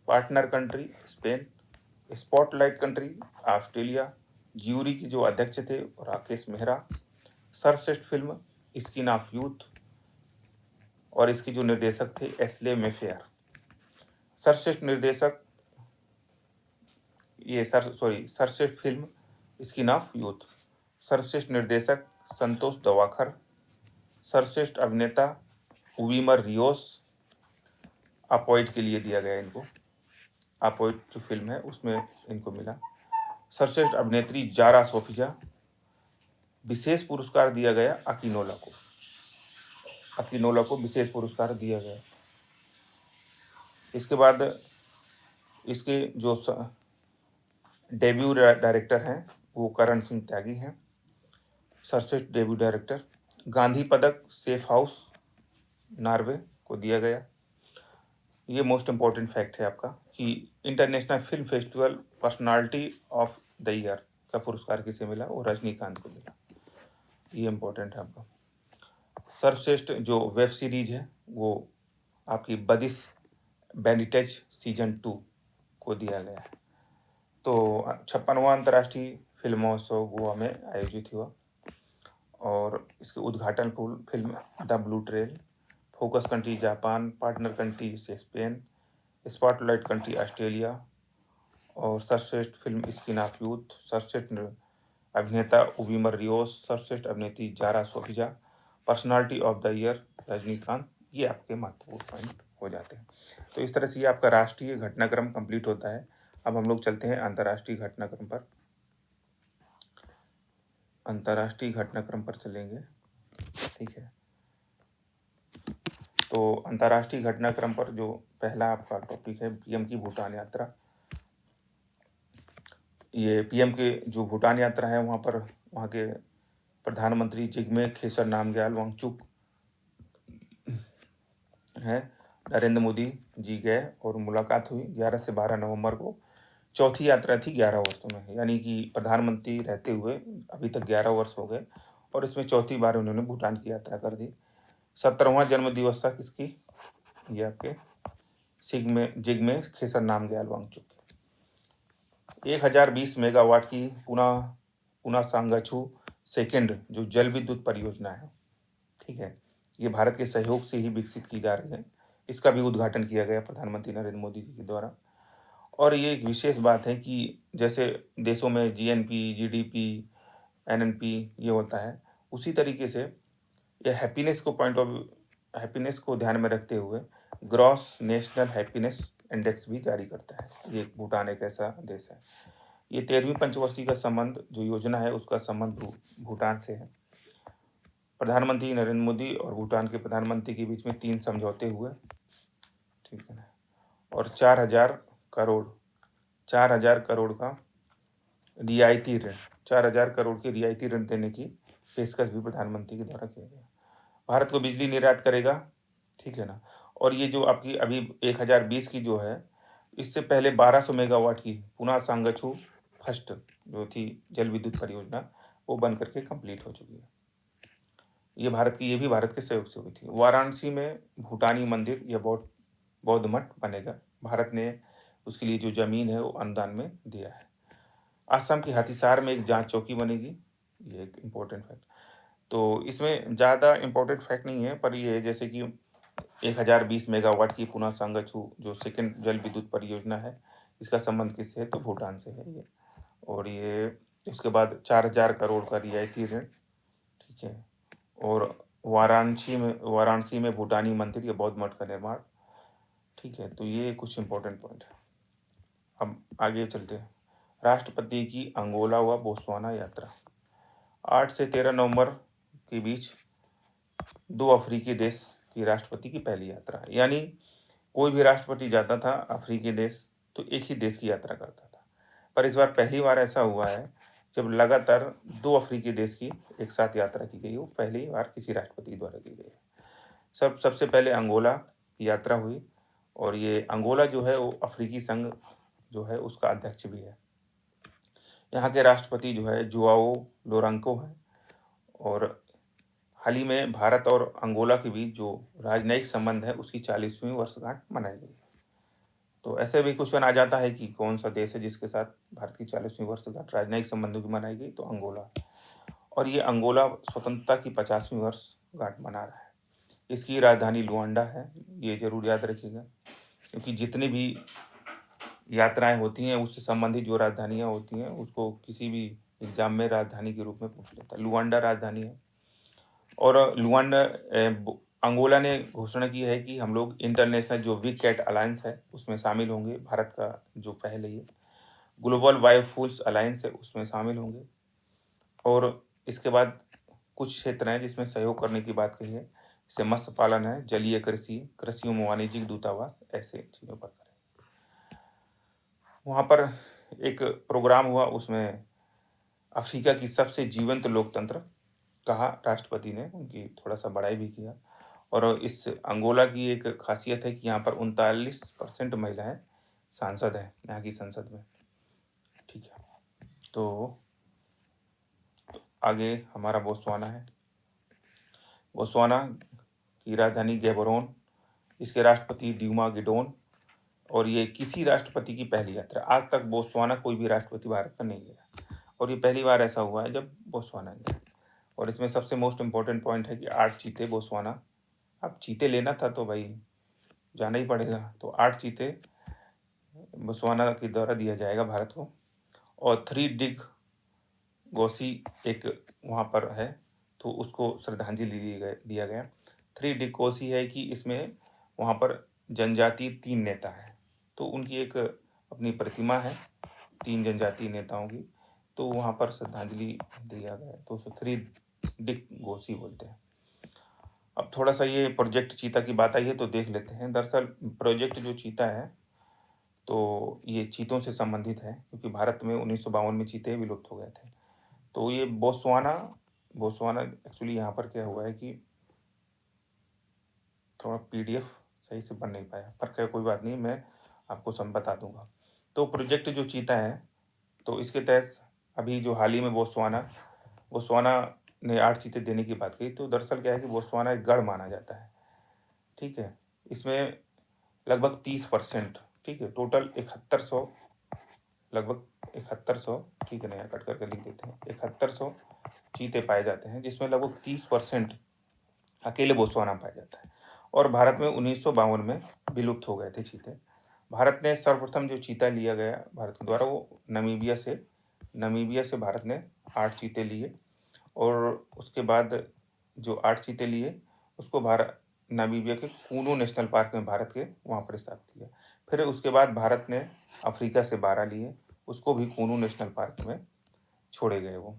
Partner country Spain. Spotlight country Australia. Jury के जो अध्यक्ष थे राकेश मेहरा। सर्वश्रेष्ठ फिल्म स्किन ऑफ यूथ और इसकी जो निर्देशक थे एस्ले मेफेयर। सर्वश्रेष्ठ निर्देशक सर्वश्रेष्ठ फिल्म स्किन ऑफ यूथ। सर्वश्रेष्ठ निर्देशक संतोष दवाखर। सर्वश्रेष्ठ अभिनेता उवीमर रियोस। अपोइट के लिए दिया गया इनको, अपोइट जो फिल्म है उसमें इनको मिला। सर्वश्रेष्ठ अभिनेत्री जारा सोफिया। विशेष पुरस्कार दिया गया अकिनोला को विशेष पुरस्कार दिया गया। इसके बाद इसके जो डेब्यू डायरेक्टर हैं वो करण सिंह त्यागी हैं। सर्वश्रेष्ठ डेब्यू डायरेक्टर गांधी पदक सेफ हाउस नॉर्वे को दिया गया। ये मोस्ट इम्पॉर्टेंट फैक्ट है आपका कि international film festival personality of the year का पुरस्कार किसे मिला, वो रजनीकांत को मिला। ये इम्पोर्टेंट है आपका। सर्वश्रेष्ठ जो वेब सीरीज है वो आपकी बदिस बेनिटेज सीजन 2 को दिया गया है। तो 56वां अंतर्राष्ट्रीय फिल्म महोत्सव गोवा में आयोजित हुआ और इसके उद्घाटन film the blue trail. Focus country Japan. Partner country से स्पेन। स्पॉटलाइट कंट्री ऑस्ट्रेलिया और सर्वश्रेष्ठ फिल्म स्किन ऑफ यूथ। सर्वश्रेष्ठ अभिनेता उवीमर रियोस। सर्वश्रेष्ठ अभिनेत्री Zara Sofia. Personality of the year Rajinikanth. ये आपके महत्वपूर्ण पॉइंट हो जाते हैं। तो इस तरह से ये आपका राष्ट्रीय घटनाक्रम कंप्लीट होता है। अब हम लोग चलते हैं अंतर्राष्ट्रीय घटनाक्रम पर। अंतर्राष्ट्रीय घटनाक्रम पर चलेंगे, ठीक है। तो अंतर्राष्ट्रीय घटनाक्रम पर जो पहला आपका टॉपिक है पीएम की भूटान यात्रा। ये पीएम के जो भूटान यात्रा है वहाँ पर वहाँ के प्रधानमंत्री जिग्मे खेसर नामग्याल वांगचुक हैं, नरेंद्र मोदी जी गए और मुलाकात हुई 11 से 12 नवंबर को। चौथी यात्रा थी 11 वर्षों में, यानी कि प्रधानमंत्री रहते हुए अभी तक 11 वर्ष हो गए और इसमें चौथी बार उन्होंने भूटान की यात्रा कर दी। 17वां जन्म दिवस था किसकी, ये आपके जिग्मे खेसर नामग्याल वांगचुक। 1020 मेगावाट की पुना सांगाछू सेकेंड जो जल विद्युत परियोजना है, ठीक है, ये भारत के सहयोग से ही विकसित की जा रही है। इसका भी उद्घाटन किया गया प्रधानमंत्री नरेंद्र मोदी जी के द्वारा। और ये एक विशेष बात है कि जैसे देशों में जीएनपी, जीडीपी, एनएनपी ये होता है, उसी तरीके से ये हैप्पीनेस को ध्यान में रखते हुए ग्रॉस नेशनल हैप्पीनेस इंडेक्स भी जारी करता है। ये भूटान एक ऐसा देश है। ये 13वीं पंचवर्षीय का संबंध जो योजना है उसका संबंध भूटान से है। प्रधानमंत्री नरेंद्र मोदी और भूटान के प्रधानमंत्री के बीच में 3 समझौते हुए, ठीक है ना, और 4,000 करोड़ का रियायती ऋण, 4,000 करोड़ के रियायती ऋण देने की पेशकश भी प्रधानमंत्री के द्वारा किया गया। भारत को बिजली निर्यात करेगा, ठीक है ना। और ये जो आपकी अभी 1020 की जो है, इससे पहले 1200 मेगावाट की पुना सांगछू फर्स्ट जो थी जल विद्युत परियोजना, वो बन करके कंप्लीट हो चुकी है। ये भी भारत के सहयोग से हुई थी। वाराणसी में भूटानी मंदिर या बौद्ध मठ बनेगा। भारत ने उसके लिए जो जमीन है वो अनुदान में दिया है। असम के हाथीसार में एक जांच चौकी बनेगी, ये एक इम्पोर्टेंट फैक्ट। तो इसमें ज़्यादा इम्पोर्टेंट फैक्ट नहीं है, पर ये जैसे कि 1020 मेगावाट की पुना सांगछू जो सेकेंड जल विद्युत परियोजना है, इसका संबंध किससे है? तो भूटान से है ये। और ये उसके बाद 4,000 करोड़ का रियायती ऋण, ठीक है। और वाराणसी में भूटानी मंदिर या बौद्ध मठ का निर्माण, ठीक है। तो ये कुछ इंपॉर्टेंट पॉइंट है। अब आगे चलते हैं। राष्ट्रपति की अंगोला व बोत्सवाना यात्रा 8 से 13 नवंबर के बीच 2 अफ्रीकी देश की राष्ट्रपति की पहली यात्रा है। यानी कोई भी राष्ट्रपति जाता था अफ्रीकी देश तो एक ही देश की यात्रा करता था, पर इस बार पहली बार ऐसा हुआ है जब लगातार 2 अफ्रीकी देश की एक साथ यात्रा की गई। वो पहली बार किसी राष्ट्रपति द्वारा की गई है। सबसे पहले अंगोला की यात्रा हुई, और ये अंगोला जो है वो अफ्रीकी संघ जो है उसका अध्यक्ष भी है। यहाँ के राष्ट्रपति जो है जुआओ लोरेंको हैं। और हाल ही में भारत और अंगोला के बीच जो राजनयिक संबंध है उसकी 40वीं वर्षगांठ मनाई गई। तो ऐसे भी क्वेश्चन आ जाता है कि कौन सा देश है जिसके साथ भारत की 40वीं वर्षगांठ राजनयिक संबंधों की मनाई गई? तो अंगोला। और ये अंगोला स्वतंत्रता की 50वीं वर्षगांठ मना रहा है। इसकी राजधानी लुआंडा है, ये जरूर याद रखिएगा, क्योंकि जितनी भी यात्राएं होती हैं उससे संबंधित जो राजधानियां होती हैं उसको किसी भी एग्जाम में राजधानी के रूप में पूछ लेता है। लुआंडा राजधानी है। और लुआंडा अंगोला ने घोषणा की है कि हम लोग इंटरनेशनल जो बिग कैट अलायंस है उसमें शामिल होंगे। भारत का जो पहले ही ग्लोबल बायोफ्यूल्स अलायंस है उसमें शामिल होंगे। और इसके बाद कुछ क्षेत्र हैं जिसमें सहयोग करने की बात कही है, जैसे मत्स्य पालन है, जलीय कृषि, कृषि एवं वाणिज्यिक दूतावास, ऐसे चीज़ों पर करें। वहाँ पर एक प्रोग्राम हुआ, उसमें अफ्रीका की सबसे जीवंत लोकतंत्र कहा राष्ट्रपति ने, उनकी थोड़ा सा बड़ाई भी किया। और इस अंगोला की एक खासियत है कि यहाँ पर 39% महिलाएं सांसद हैं यहाँ की संसद में, ठीक है। तो आगे हमारा बोत्सवाना है। बोत्सवाना की राजधानी गैबोरोन, इसके राष्ट्रपति ड्यूमा गिडोन। और ये किसी राष्ट्रपति की पहली यात्रा, आज तक बोत्सवाना कोई भी राष्ट्रपति भारत का नहीं गया, और ये पहली बार ऐसा हुआ है जब बोत्सवाना गया। और इसमें सबसे मोस्ट इम्पोर्टेंट पॉइंट है कि 8 चीते बोत्सवाना। अब चीते लेना था तो भाई जाना ही पड़ेगा, तो 8 चीते बोत्सवाना के द्वारा दिया जाएगा भारत को। और 3 डिग गोसी एक वहाँ पर है, तो उसको श्रद्धांजलि दिया गया। 3 डिग गोसी है कि इसमें वहाँ पर जनजातीय 3 नेता है, तो उनकी एक अपनी प्रतिमा है 3 जनजातीय नेताओं की, तो वहाँ पर श्रद्धांजलि दिया गया, तो उसको 3 डिग गोसी बोलते हैं। अब थोड़ा सा ये प्रोजेक्ट चीता की बात आई है तो देख लेते हैं। दरअसल प्रोजेक्ट जो चीता है तो ये चीतों से संबंधित है, क्योंकि भारत में 1952 में चीते विलुप्त हो गए थे। तो ये बोत्सवाना एक्चुअली यहाँ पर क्या हुआ है कि थोड़ा पीडीएफ सही से बन नहीं पाया, पर क्या कोई बात नहीं, मैं आपको सब बता दूंगा। तो प्रोजेक्ट जो चीता है, तो इसके तहत अभी जो हाल ही में बोत्सवाना ने 8 चीते देने की बात कही। तो दरअसल क्या है कि बोत्सवाना एक गढ़ माना जाता है, ठीक है। इसमें लगभग 30%, ठीक है, टोटल 7100, लगभग 7100, ठीक है, नया कट करके लिख देते हैं, 7100 चीते पाए जाते हैं, जिसमें लगभग 30% अकेले बोत्सवाना पाया जाता है। और भारत में 1952 में विलुप्त हो गए थे चीते। भारत ने सर्वप्रथम जो चीता लिया गया भारत के द्वारा वो नमीबिया से भारत ने 8 चीते लिए। और उसके बाद जो 8 चीते लिए उसको भारत नामीबिया के कूनू नेशनल पार्क में भारत के वहाँ पर स्थापित किया। फिर उसके बाद भारत ने अफ्रीका से 12 लिए, उसको भी कूनू नेशनल पार्क में छोड़े गए वो।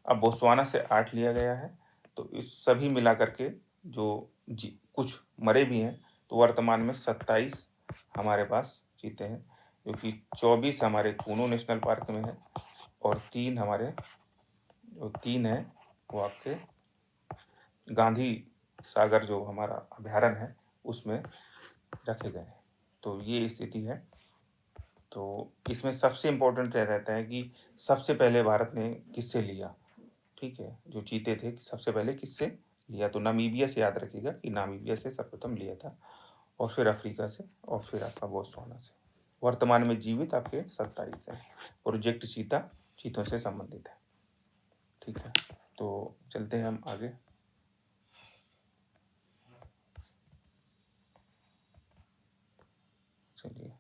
अब बोत्सवाना से 8 लिया गया है। तो इस सभी मिला करके जो कुछ मरे भी हैं, तो वर्तमान में 27 हमारे पास चीते हैं, जो कि 24 हमारे कूनू नेशनल पार्क में है, और 3 हमारे जो 3 है वो आपके गांधी सागर जो हमारा अभ्यारण्य है उसमें रखे गए हैं। तो ये स्थिति है। तो इसमें सबसे इम्पोर्टेंट रहता है कि सबसे पहले भारत ने किससे लिया, ठीक है, जो चीते थे कि सबसे पहले किससे लिया? तो नामीबिया से, याद रखिएगा कि नामीबिया से सर्वप्रथम लिया था, और फिर अफ्रीका से, और फिर आपका बोत्सवाना से। वर्तमान में जीवित आपके 27 है। प्रोजेक्ट चीता चीतों से संबंधित है, ठीक है। तो चलते हैं हम आगे। चलिए,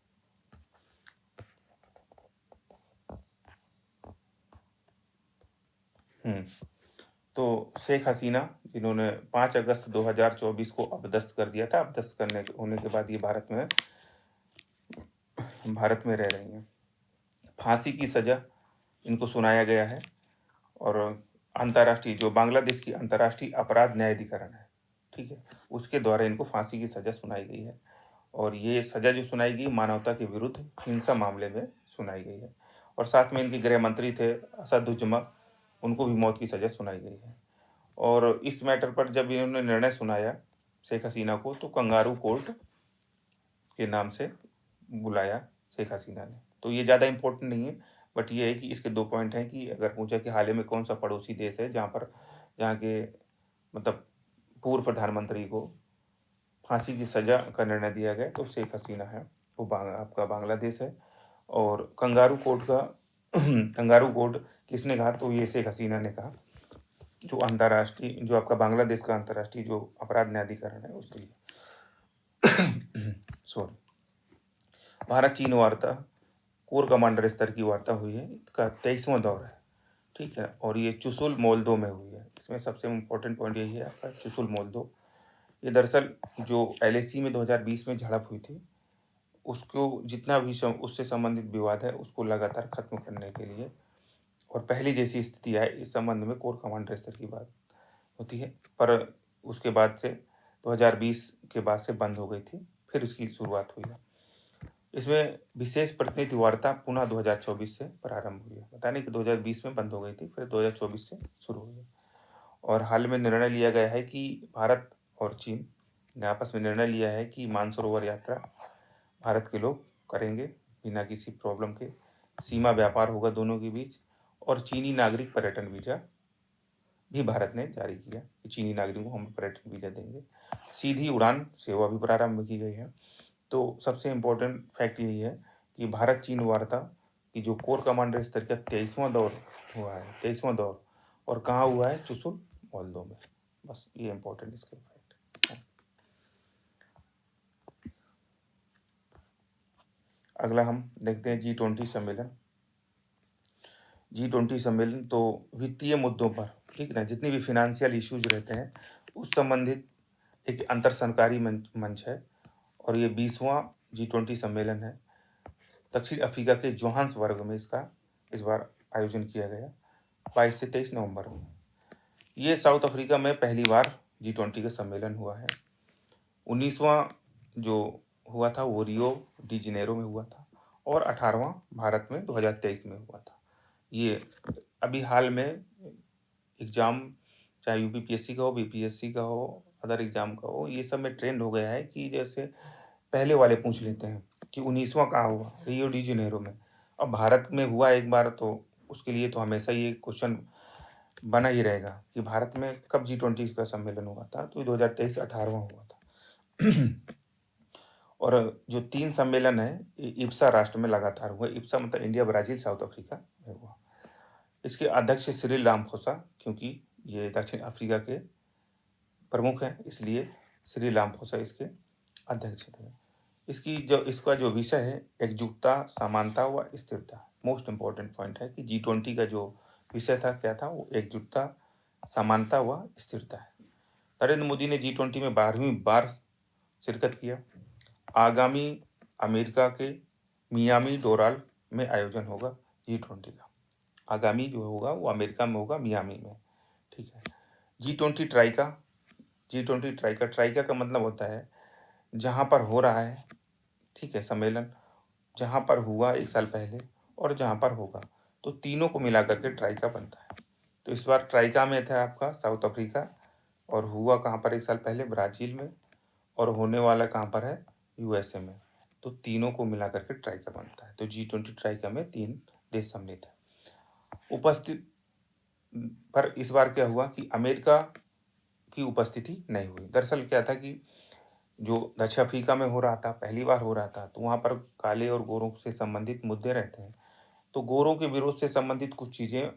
तो शेख हसीना जिन्होंने 5 अगस्त 2024 को अपदस्थ कर दिया था, अपदस्थ होने के बाद ये भारत में रह रही हैं। फांसी की सजा इनको सुनाया गया है और अंतर्राष्ट्रीय जो बांग्लादेश की अंतर्राष्ट्रीय अपराध न्यायाधिकरण है, ठीक है, उसके द्वारा इनको फांसी की सजा सुनाई गई है और ये सजा जो सुनाई गई मानवता के विरुद्ध हिंसा मामले में सुनाई गई है। और साथ में इनके गृह मंत्री थे असदुज्जमा, उनको भी मौत की सजा सुनाई गई है। और इस मैटर पर जब इन्होंने निर्णय सुनाया शेख हसीना को, तो कंगारू कोर्ट के नाम से बुलाया शेख हसीना ने। तो ये ज़्यादा इम्पोर्टेंट नहीं है, बट ये है कि इसके 2 पॉइंट हैं कि अगर पूछा कि हाल ही में कौन सा पड़ोसी देश है जहाँ के मतलब पूर्व प्रधानमंत्री को फांसी की सजा का निर्णय दिया गया, तो शेख हसीना है, वो आपका बांग्लादेश है। और कंगारू कोर्ट का कंगारू कोर्ट किसने कहा, तो ये शेख हसीना ने कहा, जो अंतर्राष्ट्रीय जो आपका बांग्लादेश का अंतर्राष्ट्रीय जो अपराध न्यायाधिकरण है उसके लिए। सॉरी। भारत चीन वार्ता कोर कमांडर स्तर की वार्ता हुई है, इसका 23वां दौर है, ठीक है, और ये चुशुल मोल्दो में हुई है। इसमें सबसे इम्पोर्टेंट पॉइंट यही है आपका चुशुल मोल्दो। ये दरअसल जो LAC में 2020 में झड़प हुई थी, उसको जितना भी उससे संबंधित विवाद है उसको लगातार खत्म करने के लिए और पहले जैसी स्थिति आए इस संबंध में कोर कमांडर स्तर की बात होती है, पर उसके बाद से 2020 के बाद से बंद हो गई थी, फिर उसकी शुरुआत हुई है। इसमें विशेष प्रतिनिधि वार्ता पुनः 2024 से प्रारंभ हुई है। बताने कि 2020 में बंद हो गई थी, फिर 2024 से शुरू हुई है। और हाल में निर्णय लिया गया है कि भारत और चीन ने आपस में निर्णय लिया है कि मानसरोवर यात्रा भारत के लोग करेंगे बिना किसी प्रॉब्लम के। सीमा व्यापार होगा दोनों के बीच और चीनी नागरिक पर्यटन वीजा भी भारत ने जारी किया कि चीनी नागरिकों को हम पर्यटन वीजा देंगे। सीधी उड़ान सेवा भी प्रारंभ की गई है। तो सबसे इम्पोर्टेंट फैक्ट यही है कि भारत चीन वार्ता की जो कोर कमांडर स्तर का 23वां दौर हुआ है, 23वां दौर, और कहाँ हुआ है, चुशुल मोल्दो में। बस ये इम्पोर्टेंट इसके फैक्ट। अगला हम देखते हैं G20 सम्मेलन। G20 सम्मेलन तो वित्तीय मुद्दों पर, ठीक है ना, जितनी भी फिनेंशियल इश्यूज रहते हैं उस संबंधित एक अंतर सरकारी मंच है और ये 20वां G20 सम्मेलन है। दक्षिण अफ्रीका के जोहान्सबर्ग में इसका इस बार आयोजन किया गया 22 से 23 नवंबर में। ये साउथ अफ्रीका में पहली बार G20 का सम्मेलन हुआ है। 19वां जो हुआ था वो रियो डी जेनेरो में हुआ था और 18वां भारत में 2023 में हुआ था। ये अभी हाल में एग्ज़ाम, चाहे UPPSC का हो, BPSC का हो, अदर एग्ज़ाम का हो, ये सब में ट्रेंड हो गया है कि जैसे पहले वाले पूछ लेते हैं कि 19वां कहाँ हुआ, रियो डी जेनेरो में। अब भारत में हुआ एक बार तो उसके लिए तो हमेशा ये क्वेश्चन बना ही रहेगा कि भारत में कब G20 का सम्मेलन हुआ था, तो ये 2023 18वां हुआ था। और जो 3 सम्मेलन है ये इब्सा राष्ट्र में लगातार हुआ। इब्सा मतलब इंडिया, ब्राज़ील, साउथ अफ्रीका में हुआ। इसके अध्यक्ष सिरिल रामफोसा, क्योंकि ये दक्षिण अफ्रीका के प्रमुख हैं इसलिए सिरिल रामफोसा इसके अध्यक्ष थे। इसका जो विषय है एकजुटता, समानता व स्थिरता। मोस्ट इम्पोर्टेंट पॉइंट है कि G20 का जो विषय था क्या था, वो एकजुटता, समानता व स्थिरता है। नरेंद्र मोदी ने G20 में 12वीं बार शिरकत किया। आगामी अमेरिका के मियामी डोराल में आयोजन होगा G20 का। आगामी जो होगा वो अमेरिका में होगा, मियामी में, ठीक है। G20 ट्राइका का मतलब होता है जहाँ पर हो रहा है, ठीक है, सम्मेलन, जहाँ पर हुआ 1 साल पहले और जहाँ पर होगा, तो तीनों को मिला करके ट्राइका बनता है। तो इस बार ट्राइका में था आपका साउथ अफ्रीका और हुआ कहाँ पर 1 साल पहले, ब्राज़ील में, और होने वाला कहाँ पर है, USA में। तो तीनों को मिला करके ट्राइका बनता है। तो G20 ट्राइका में 3 देश सम्मिलित है। उपस्थित पर इस बार क्या हुआ कि अमेरिका की उपस्थिति नहीं हुई। दरअसल क्या था कि जो दक्षिण अफ्रीका में हो रहा था, पहली बार हो रहा था, तो वहाँ पर काले और गोरों से संबंधित मुद्दे रहते हैं। तो गोरों के विरोध से संबंधित कुछ चीज़ें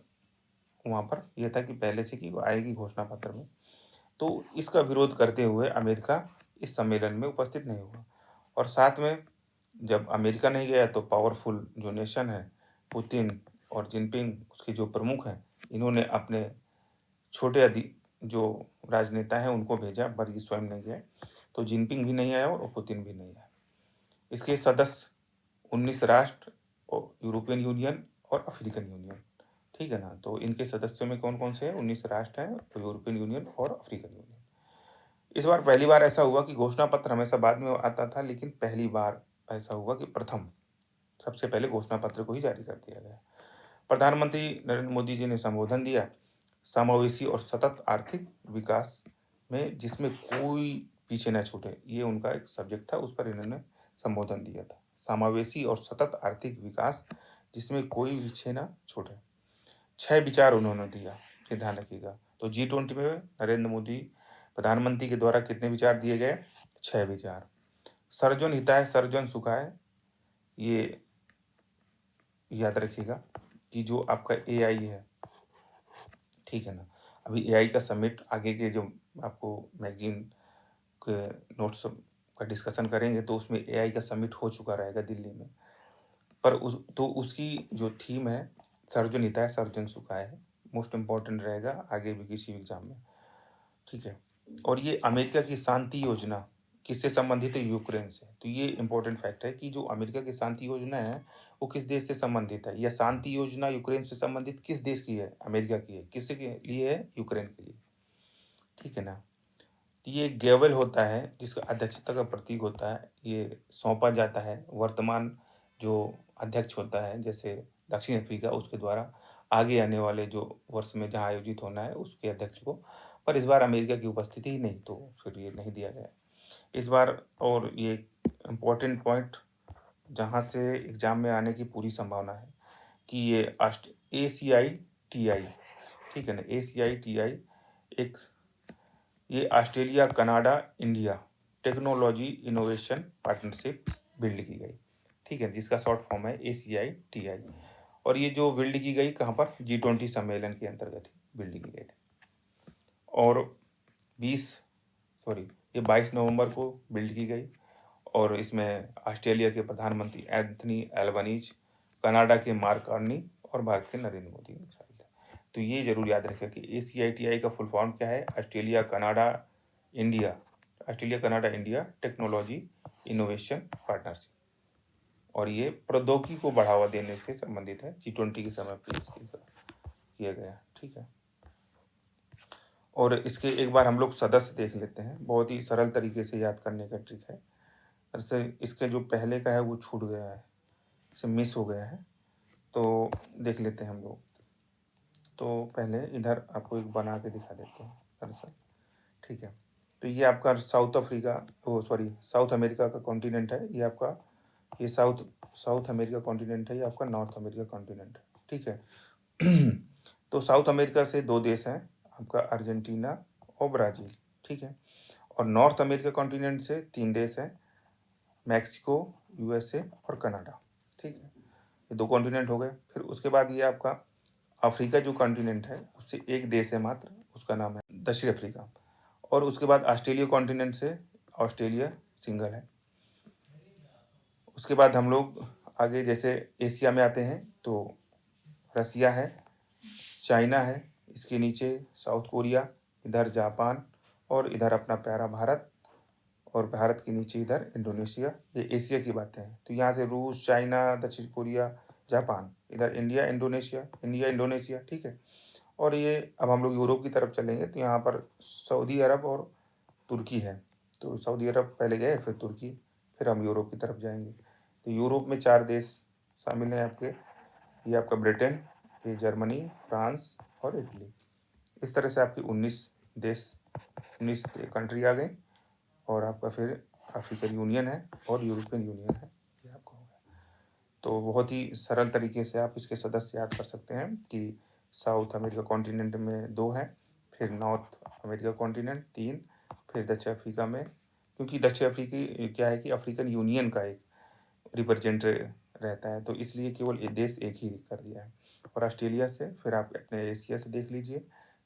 वहाँ पर यह था कि पहले से कि वो आएगी घोषणा पत्र में, तो इसका विरोध करते हुए अमेरिका इस सम्मेलन में उपस्थित नहीं हुआ। और साथ में जब अमेरिका नहीं गया तो पावरफुल जो नेशन है, पुतिन और जिनपिंग उसके जो प्रमुख हैं, इन्होंने अपने छोटे जो राजनेता हैं उनको भेजा, पर ये स्वयं नहीं गए। तो जिनपिंग भी नहीं आया और पुतिन भी नहीं आया। इसके सदस्य 19 राष्ट्र और यूरोपियन यूनियन और अफ्रीकन यूनियन, ठीक है ना। तो इनके सदस्यों में कौन कौन से हैं? 19 राष्ट्र हैं, तो यूरोपियन यूनियन और अफ्रीकन यूनियन। इस बार पहली बार ऐसा हुआ कि घोषणा पत्र हमेशा बाद में आता था, लेकिन पहली बार ऐसा हुआ कि प्रथम सबसे पहले घोषणा पत्र को ही जारी कर दिया गया। प्रधानमंत्री नरेंद्र मोदी जी ने संबोधन दिया। समावेशी और सतत आर्थिक विकास में जिसमें कोई पीछे न छूटे, ये उनका एक सब्जेक्ट था, उस पर इन्होंने संबोधन दिया था। समावेशी और सतत आर्थिक विकास जिसमें कोई पीछे न छूटे, 6 विचार उन्होंने दिया, ये ध्यान रखिएगा। तो G20 में नरेंद्र मोदी प्रधानमंत्री के द्वारा कितने विचार दिए गए? 6 विचार। सर्वजन हिताय सर्वजन सुखाय, ये याद रखिएगा कि जो आपका AI है, ठीक है ना। अभी AI का समिट आगे के जो आपको मैगजीन के नोट्स का डिस्कशन करेंगे, तो उसमें AI का समिट हो चुका रहेगा दिल्ली में। पर उसकी जो थीम है सर्वजन हिताय सर्वजन सुखाय है, मोस्ट इम्पॉर्टेंट रहेगा आगे भी किसी भी एग्जाम में, ठीक है। और ये अमेरिका की शांति योजना किससे संबंधित है? यूक्रेन से। तो ये इंपॉर्टेंट फैक्ट है कि जो अमेरिका की शांति योजना है वो किस देश से संबंधित है, या शांति योजना यूक्रेन से संबंधित किस देश की है? अमेरिका की है। किसके लिए है? यूक्रेन के लिए, ठीक है ना। तो ये गैवेल होता है जिसका अध्यक्षता का प्रतीक होता है, ये सौंपा जाता है वर्तमान जो अध्यक्ष होता है, जैसे दक्षिण अफ्रीका, उसके द्वारा आगे आने वाले जो वर्ष में जहाँ आयोजित होना है उसके अध्यक्ष को। पर इस बार अमेरिका की उपस्थिति ही नहीं, तो फिर ये नहीं दिया गया इस बार। और ये इम्पोर्टेंट पॉइंट जहाँ से एग्जाम में आने की पूरी संभावना है कि ये ACITI, ठीक है ना, ACITI एक ये Australia Canada India technology innovation partnership build की गई, ठीक है, जिसका शॉर्ट फॉर्म है ACITI। और ये जो बिल्ड की गई कहाँ पर? G20 सम्मेलन के अंतर्गत ही बिल्ड की गई थी। और 22 नवंबर को बिल्ड की गई। और इसमें ऑस्ट्रेलिया के प्रधानमंत्री एंथनी एल्बनीज, कनाडा के मार्क कार्नी और भारत के नरेंद्र मोदी शामिल है। तो ये जरूर याद रखें कि ACITI का फुल फॉर्म क्या है? Australia Canada India technology innovation partnership. और ये प्रौद्योगिकी को बढ़ावा देने से संबंधित है। G20 के समय पर किया गया, ठीक है। और इसके एक बार हम लोग सदस्य देख लेते हैं, बहुत ही सरल तरीके से याद करने का ट्रिक है। वैसे इसके जो पहले का है वो छूट गया है, इसे मिस हो गया है, तो देख लेते हैं हम लोग। तो पहले इधर आपको एक बना के दिखा देते हैं दरअसल, ठीक है। तो ये आपका साउथ अमेरिका का कॉन्टिनेंट है, ये आपका ये साउथ अमेरिका कॉन्टिनेंट है, ये आपका नॉर्थ अमेरिका कॉन्टिनेंट है, ठीक है। तो साउथ अमेरिका से 2 देश हैं, आपका अर्जेंटीना और ब्राज़ील, ठीक है। और नॉर्थ अमेरिका कॉन्टिनेंट से 3 देश हैं, मैक्सिको, USA और कनाडा, ठीक है। ये 2 कॉन्टिनेंट हो गए। फिर उसके बाद ये आपका अफ्रीका जो कॉन्टिनेंट है उससे 1 देश है मात्र, उसका नाम है दक्षिण अफ्रीका। और उसके बाद ऑस्ट्रेलिया कॉन्टिनेंट से ऑस्ट्रेलिया सिंगल है। उसके बाद हम लोग आगे जैसे एशिया में आते हैं, तो रसिया है, चाइना है, इसके नीचे साउथ कोरिया, इधर जापान और इधर अपना प्यारा भारत, और भारत के नीचे इधर इंडोनेशिया। ये एशिया की बातें हैं। तो यहाँ से रूस, चाइना, दक्षिण कोरिया, जापान, इधर इंडिया इंडोनेशिया, ठीक है। और ये अब हम लोग यूरोप की तरफ चलेंगे, तो यहाँ पर सऊदी अरब और तुर्की है। तो सऊदी अरब पहले गए, फिर तुर्की, फिर हम यूरोप की तरफ जाएंगे। तो यूरोप में 4 देश शामिल हैं आपके, ये आपका ब्रिटेन, ये जर्मनी, फ्रांस और इटली। इस तरह से आपकी 19 कंट्री आ गई। और आपका फिर अफ्रीकन यूनियन है और यूरोपियन यूनियन है, ये आपका हो गया। तो बहुत ही सरल तरीके से आप इसके सदस्य याद कर सकते हैं कि साउथ अमेरिका कॉन्टिनेंट में 2 हैं, फिर नॉर्थ अमेरिका कॉन्टिनेंट 3, फिर दक्षिण अफ्रीका में, क्योंकि दक्षिण अफ्रीकी क्या है कि अफ्रीकन यूनियन का एक रिप्रेजेंटेटिव रहता है, तो इसलिए केवल ये देश एक ही कर दिया है। और ऑस्ट्रेलिया से फिर आप अपने एशिया से देख लीजिए,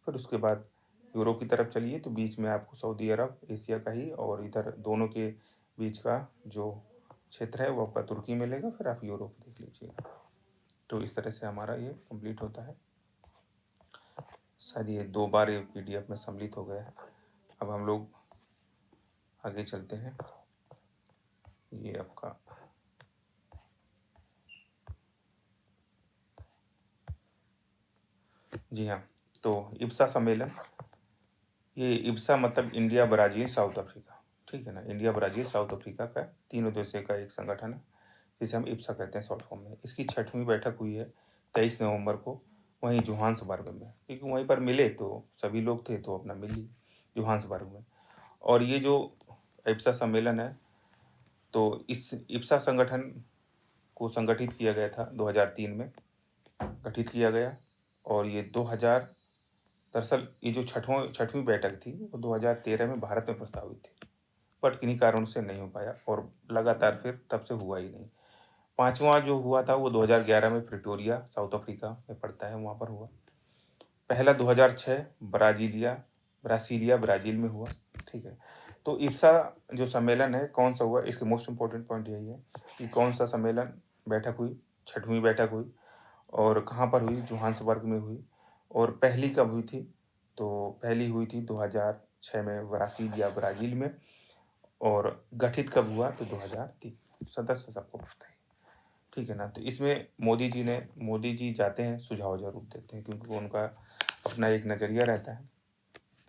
फिर उसके बाद यूरोप की तरफ चलिए, तो बीच में आपको सऊदी अरब एशिया का ही, और इधर दोनों के बीच का जो क्षेत्र है वो आपका तुर्की मिलेगा, फिर आप यूरोप देख लीजिएगा। तो इस तरह से हमारा ये कंप्लीट होता है। शायद ये 2 बार ये PDF में सम्मिलित हो गया है। अब हम लोग आगे चलते हैं। ये आपका जी हाँ, तो इब्सा सम्मेलन, ये इब्सा मतलब इंडिया, ब्राज़ील, साउथ अफ्रीका, ठीक है ना? इंडिया, ब्राज़ील, साउथ अफ्रीका का 3 उद्देश्य का एक संगठन है, जिसे हम इब्सा कहते हैं शॉर्ट फॉर्म में। इसकी 6वीं बैठक हुई है 23 नवंबर को, वहीं जोहान्सबर्ग में, क्योंकि वहीं पर मिले तो सभी लोग थे तो अपना मिल लिए जोहान्सबर्ग में। और ये जो इब्सा सम्मेलन है, तो इस इब्सा संगठन को संगठित किया गया था 2003 में, गठित किया गया। और ये 2000, दरअसल ये जो 6वीं बैठक थी वो 2013 में भारत में प्रस्तावित थी, बट किन्हीं कारणों से नहीं हो पाया और लगातार फिर तब से हुआ ही नहीं। 5वां जो हुआ था वो 2011 में प्रिटोरिया, साउथ अफ्रीका में पड़ता है, वहाँ पर हुआ। पहला 2006 ब्रासीलिया, ब्राज़ील में हुआ, ठीक है। तो इब्सा जो सम्मेलन है कौन सा हुआ, इसके मोस्ट इम्पोर्टेंट पॉइंट यही है कि कौन सा सम्मेलन, बैठक हुई, 6वीं बैठक हुई और कहाँ पर हुई, जोहान्सबर्ग में हुई। और पहली कब हुई थी, तो पहली हुई थी 2006 में ब्रासीलिया, ब्राज़ील में। और गठित कब हुआ, तो 2003। सदस्य सबको पता है, ठीक है ना? तो इसमें मोदी जी जाते हैं, सुझाव ज़रूर देते हैं, क्योंकि वो उनका अपना एक नज़रिया रहता है।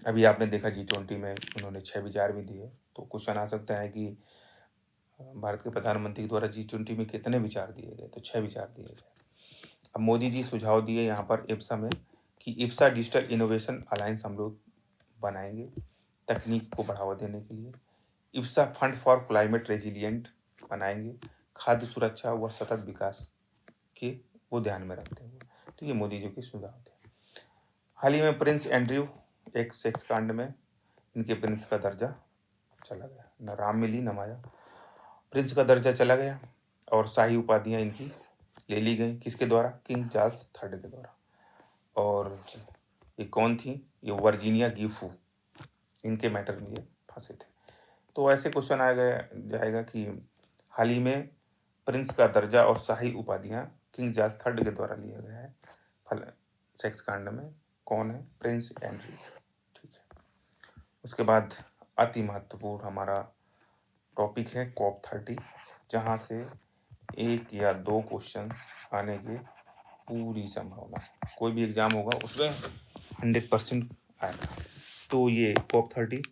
अभी आपने देखा G20 में उन्होंने 6 विचार भी दिए, तो क्वेश्चन आ सकता है कि भारत के प्रधानमंत्री द्वारा G20 में कितने विचार दिए गए, तो 6 विचार दिए गए। अब मोदी जी सुझाव दिए यहाँ पर इब्सा में कि इब्सा डिजिटल इनोवेशन अलायंस हम लोग बनाएंगे तकनीक को बढ़ावा देने के लिए। IBSA fund for climate resilient बनाएंगे, खाद्य सुरक्षा व सतत विकास के वो ध्यान में रखते हुए। तो ये मोदी जी के सुझाव थे। हाल ही में प्रिंस एंड्रयू, एक सेक्स कांड में इनके प्रिंस का दर्जा चला गया, न राम मिली न माया, प्रिंस का दर्जा चला गया और शाही उपाधियां इनकी ले ली गई, किसके द्वारा, किंग चार्ल्स थर्ड के द्वारा। और ये कौन थी, ये वर्जीनिया गिफू, इनके मैटर में ये फंसे थे। तो ऐसे क्वेश्चन आ गया जाएगा कि हाल ही में प्रिंस का दर्जा और शाही उपाधियां किंग जॉर्ज थर्ड के द्वारा लिया गया है फल सेक्स कांड में, कौन है, प्रिंस एंड्रयू, ठीक है। उसके बाद अति महत्वपूर्ण हमारा टॉपिक है COP30, जहाँ से 1 या 2 क्वेश्चन आने की पूरी संभावना है। कोई भी एग्जाम होगा उसमें 100% आएगा। तो ये COP30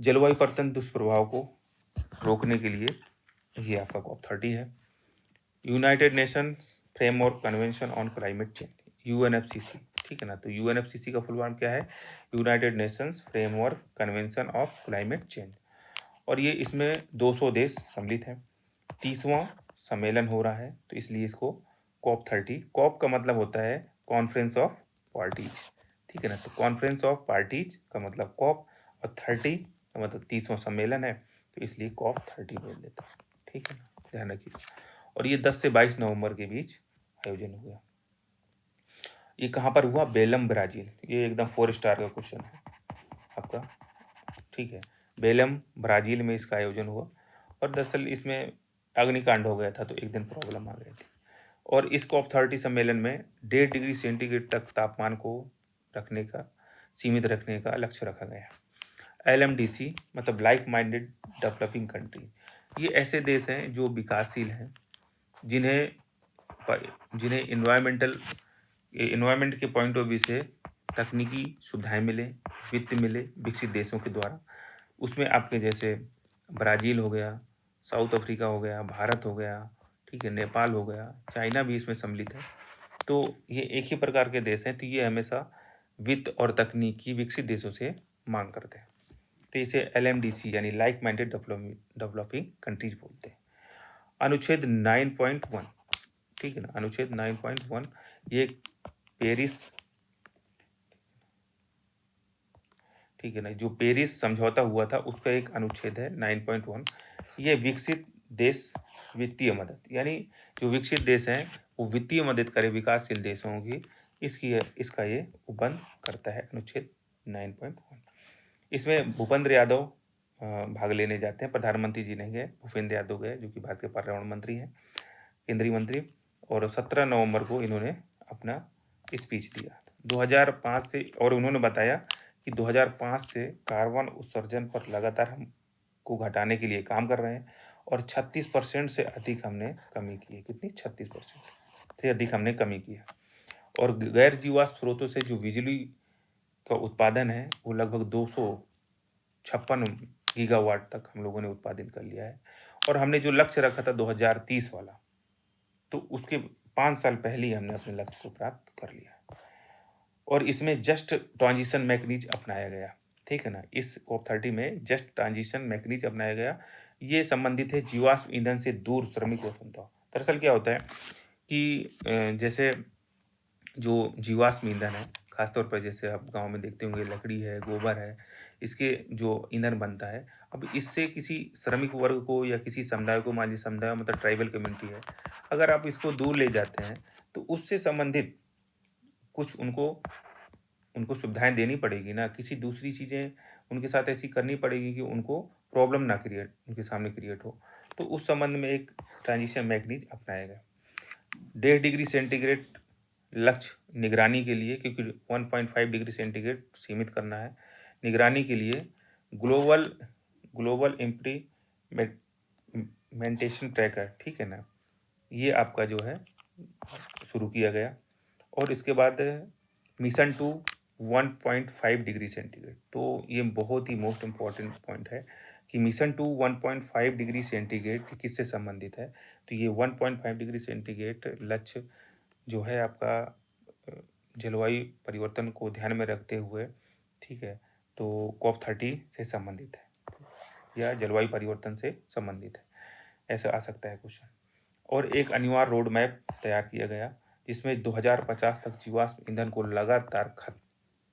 जलवायु परिवर्तन दुष्प्रभाव को रोकने के लिए ये आपका COP30 है। United Nations framework convention on climate change, UNFCC, ठीक है ना? तो UNFCC का फुल फॉर्म क्या है, United Nations framework convention of climate change. और ये इसमें 200 देश सम्मिलित हैं। 30वां सम्मेलन हो रहा है, तो इसलिए इसको COP30, COP का मतलब होता है कॉन्फ्रेंस ऑफ पार्टीज, ठीक है ना? तो कॉन्फ्रेंस ऑफ पार्टीज का मतलब COP, और 30 का मतलब 30वां सम्मेलन है, तो इसलिए COP30 बोल देता है, ठीक है ना? ध्यान रखिए। और ये 10 से 22 नवंबर के बीच आयोजन हुआ। ये कहाँ पर हुआ, बेलम, ब्राज़ील। ये एकदम 4 स्टार का क्वेश्चन है आपका, ठीक है। बेलम, ब्राज़ील में इसका आयोजन हुआ। और दरअसल इसमें अग्निकांड हो गया था, तो एक दिन प्रॉब्लम आ गई थी। और इस COP30 सम्मेलन में 1.5 डिग्री सेंटीग्रेड तक तापमान को सीमित रखने का लक्ष्य रखा गया है। LMDC मतलब लाइक माइंडेड डेवलपिंग कंट्री, ये ऐसे देश हैं जो विकासशील हैं, जिन्हें इन्वायरमेंट के पॉइंट ऑफ व्यू से तकनीकी सुविधाएं मिले, वित्त मिले विकसित देशों के द्वारा। उसमें आपके जैसे ब्राज़ील हो गया, साउथ अफ्रीका हो गया, भारत हो गया, ठीक है, नेपाल हो गया, चाइना भी इसमें सम्मिलित है। तो ये एक ही प्रकार के देश हैं, तो ये हमेशा वित्त और तकनीकी विकसित देशों से मांग करते हैं। तो इसे LMDC यानी लाइक माइंडेड डेवलपिंग कंट्रीज बोलते हैं। अनुच्छेद 9.1, ठीक है ना, अनुच्छेद 9.1 ये पेरिस, ठीक है ना, जो पेरिस समझौता हुआ था उसका एक अनुच्छेद है 9.1। ये विकसित देश वित्तीय मदद, यानी जो विकसित देश हैं वो वित्तीय मदद करे विकासशील देशों की, इसका ये उल्लंघन करता है अनुच्छेद 9.1। इसमें भूपेंद्र यादव भाग लेने जाते हैं, प्रधानमंत्री जी नहीं गए, भूपेंद्र यादव गए, जो कि भारत के पर्यावरण मंत्री हैं, केंद्रीय मंत्री। और 17 नवंबर को इन्होंने अपना स्पीच दिया। 2005 से, और उन्होंने बताया कि 2005 से कार्बन उत्सर्जन पर लगातार हम को घटाने के लिए काम कर रहे हैं और 36% से अधिक हमने कमी की है। कितनी? 36% से अधिक हमने कमी की है। और गैर जीवाश्म स्रोतों से जो बिजली का उत्पादन है वो लगभग 256 गीगावाट तक हम लोगों ने उत्पादन कर लिया है। और हमने जो लक्ष्य रखा था 2030 वाला, तो उसके 5 साल पहले ही हमने अपने लक्ष्य को प्राप्त कर लिया। और इसमें जस्ट ट्रांजिशन मैकेनिज्म अपनाया गया, ठीक है ना। इस COP30 में जस्ट ट्रांजिशन मैकेनिज्म अपनाया गया। ये संबंधित है जीवाश्म ईंधन से दूर श्रमिक वसुंधरा। दरअसल क्या होता है कि जैसे जो जीवाश्म ईंधन है, खासतौर पर जैसे आप गांव में देखते होंगे, लकड़ी है, गोबर है, इसके जो ईंधन बनता है, अब इससे किसी श्रमिक वर्ग को या किसी समुदाय को, मान लीजिए समुदाय मतलब ट्राइबल कम्युनिटी है, अगर आप इसको दूर ले जाते हैं तो उससे संबंधित कुछ उनको उनको सुविधाएं देनी पड़ेगी ना, किसी दूसरी चीज़ें उनके साथ ऐसी करनी पड़ेगी कि उनको प्रॉब्लम ना क्रिएट उनके सामने क्रिएट हो। तो उस संबंध में एक ट्रांजिशन मैकेनिज्म अपनाया गया। 1.5 डिग्री सेंटीग्रेड लक्ष्य निगरानी के लिए, क्योंकि 1.5 डिग्री सेंटीग्रेड सीमित करना है निगरानी के लिए, ग्लोबल ग्लोबल इम्प्लीमेंटेशन ट्रैकर, ठीक है ना, ये आपका जो है शुरू किया गया। और इसके बाद मिशन टू 1.5 डिग्री सेंटीग्रेड, तो ये बहुत ही मोस्ट इम्पॉर्टेंट पॉइंट है कि मिशन टू 1.5 डिग्री सेंटीग्रेड किससे संबंधित है। तो ये 1.5 डिग्री सेंटीग्रेड लक्ष्य जो है आपका जलवायु परिवर्तन को ध्यान में रखते हुए, ठीक है, तो COP30 से संबंधित है या जलवायु परिवर्तन से संबंधित है, ऐसा आ सकता है क्वेश्चन। और एक अनिवार्य रोड मैप तैयार किया गया जिसमें 2050 तक जीवाश्म ईंधन को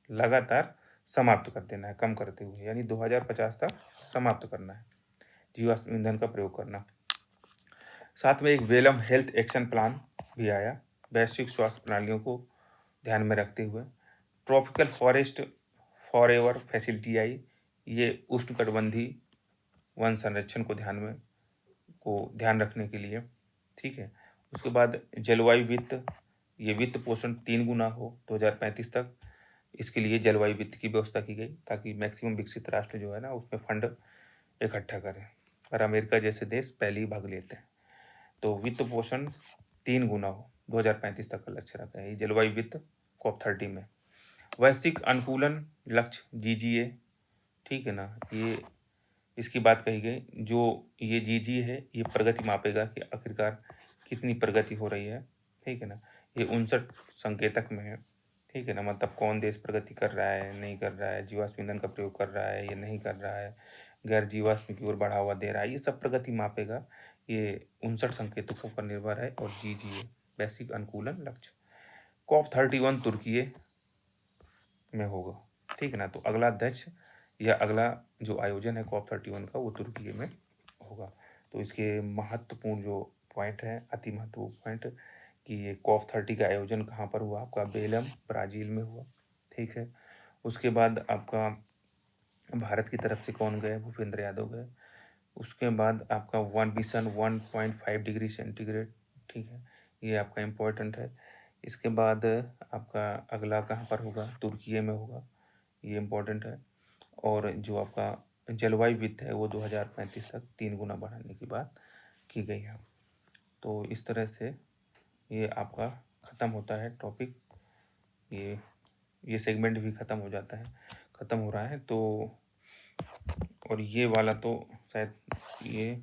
लगातार समाप्त कर देना है, कम करते हुए, यानी 2050 तक समाप्त करना है जीवाश्म ईंधन का प्रयोग करना। साथ में एक वेलम हेल्थ एक्शन प्लान भी आया, वैश्विक स्वास्थ्य प्रणालियों को ध्यान में रखते हुए। ट्रॉपिकल फॉरेस्ट फॉरएवर फैसिलिटी आई, ये उष्णकटिबंधीय वन संरक्षण को ध्यान रखने के लिए, ठीक है। उसके बाद जलवायु वित्त, ये वित्त पोषण 3 गुना हो 2035 तक, इसके लिए जलवायु वित्त की व्यवस्था की गई ताकि मैक्सिमम विकसित राष्ट्र जो है ना उसमें फंड इकट्ठा करें, और अमेरिका जैसे देश पहले ही भाग लेते हैं। तो वित्त पोषण 3 गुना हो 2035 तक का लक्ष्य रखा है ये जलवायु वित्त COP30 में। वैश्विक अनुकूलन लक्ष्य GGA, ठीक है ना, ये इसकी बात कही गई। जो ये GG है ये प्रगति मापेगा कि आखिरकार कितनी प्रगति हो रही है, ठीक है ना। ये 59 संकेतक में है, ठीक है ना, मतलब कौन देश प्रगति कर रहा है, नहीं कर रहा है, जीवाश्म ईंधन का प्रयोग कर रहा है या नहीं कर रहा है, गैर जीवाश्म की ओर बढ़ावा दे रहा है, ये सब प्रगति मापेगा। ये 59 संकेतकों पर निर्भर है। और GGA वैश्विक अनुकूलन लक्ष्य COP31 तुर्की में होगा, ठीक है ना। तो अगला अध्यक्ष या अगला जो आयोजन है COP31 का वो तुर्की में होगा। तो इसके महत्वपूर्ण जो पॉइंट है, अति महत्वपूर्ण पॉइंट, कि ये COP30 का आयोजन कहाँ पर हुआ, आपका बेलम ब्राज़ील में हुआ, ठीक है। उसके बाद आपका भारत की तरफ से कौन गए, भूपेंद्र यादव गए। उसके बाद आपका वन मिशन 1.5 डिग्री सेंटीग्रेड, ठीक है, ये आपका इम्पोर्टेंट है। इसके बाद आपका अगला कहाँ पर होगा, तुर्की में होगा, ये इम्पोर्टेंट है। और जो आपका जलवायु वित्त है वो 2035 तक 3 गुना बढ़ाने की बात की गई है। तो इस तरह से ये आपका ख़त्म होता है टॉपिक, ये सेगमेंट भी ख़त्म हो जाता है, ख़त्म हो रहा है। तो और ये वाला तो शायद ये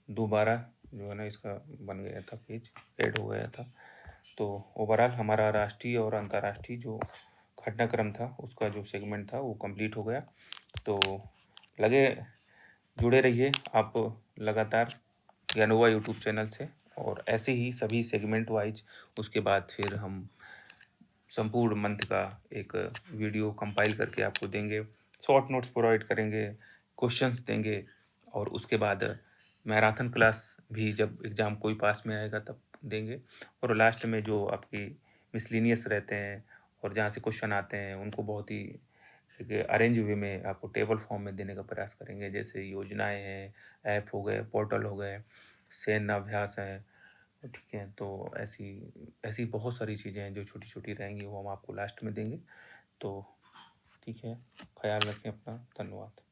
दोबारा जो है ना इसका बन गया था, पेज ऐड हो गया था। तो ओवरऑल हमारा राष्ट्रीय और अंतर्राष्ट्रीय जो घटनाक्रम था उसका जो सेगमेंट था वो कंप्लीट हो गया। तो लगे जुड़े रहिए आप लगातार ज्ञानोवा यूट्यूब चैनल से, और ऐसे ही सभी सेगमेंट वाइज उसके बाद फिर हम संपूर्ण मंथ का एक वीडियो कंपाइल करके आपको देंगे, शॉर्ट नोट्स प्रोवाइड करेंगे, क्वेश्चंस देंगे। और उसके बाद मैराथन क्लास भी जब एग्ज़ाम कोई पास में आएगा तब देंगे। और लास्ट में जो आपकी मिसलिनियस रहते हैं और जहाँ से क्वेश्चन आते हैं उनको बहुत ही एक अरेंज वे में आपको टेबल फॉर्म में देने का प्रयास करेंगे। जैसे योजनाएं हैं, ऐप हो गए, पोर्टल हो गए, सैन्य अभ्यास है, ठीक है? तो ऐसी ऐसी बहुत सारी चीज़ें हैं जो छोटी-छोटी रहेंगी, वो हम आपको लास्ट में देंगे। तो ठीक है, ख़्याल रखें अपना। धन्यवाद।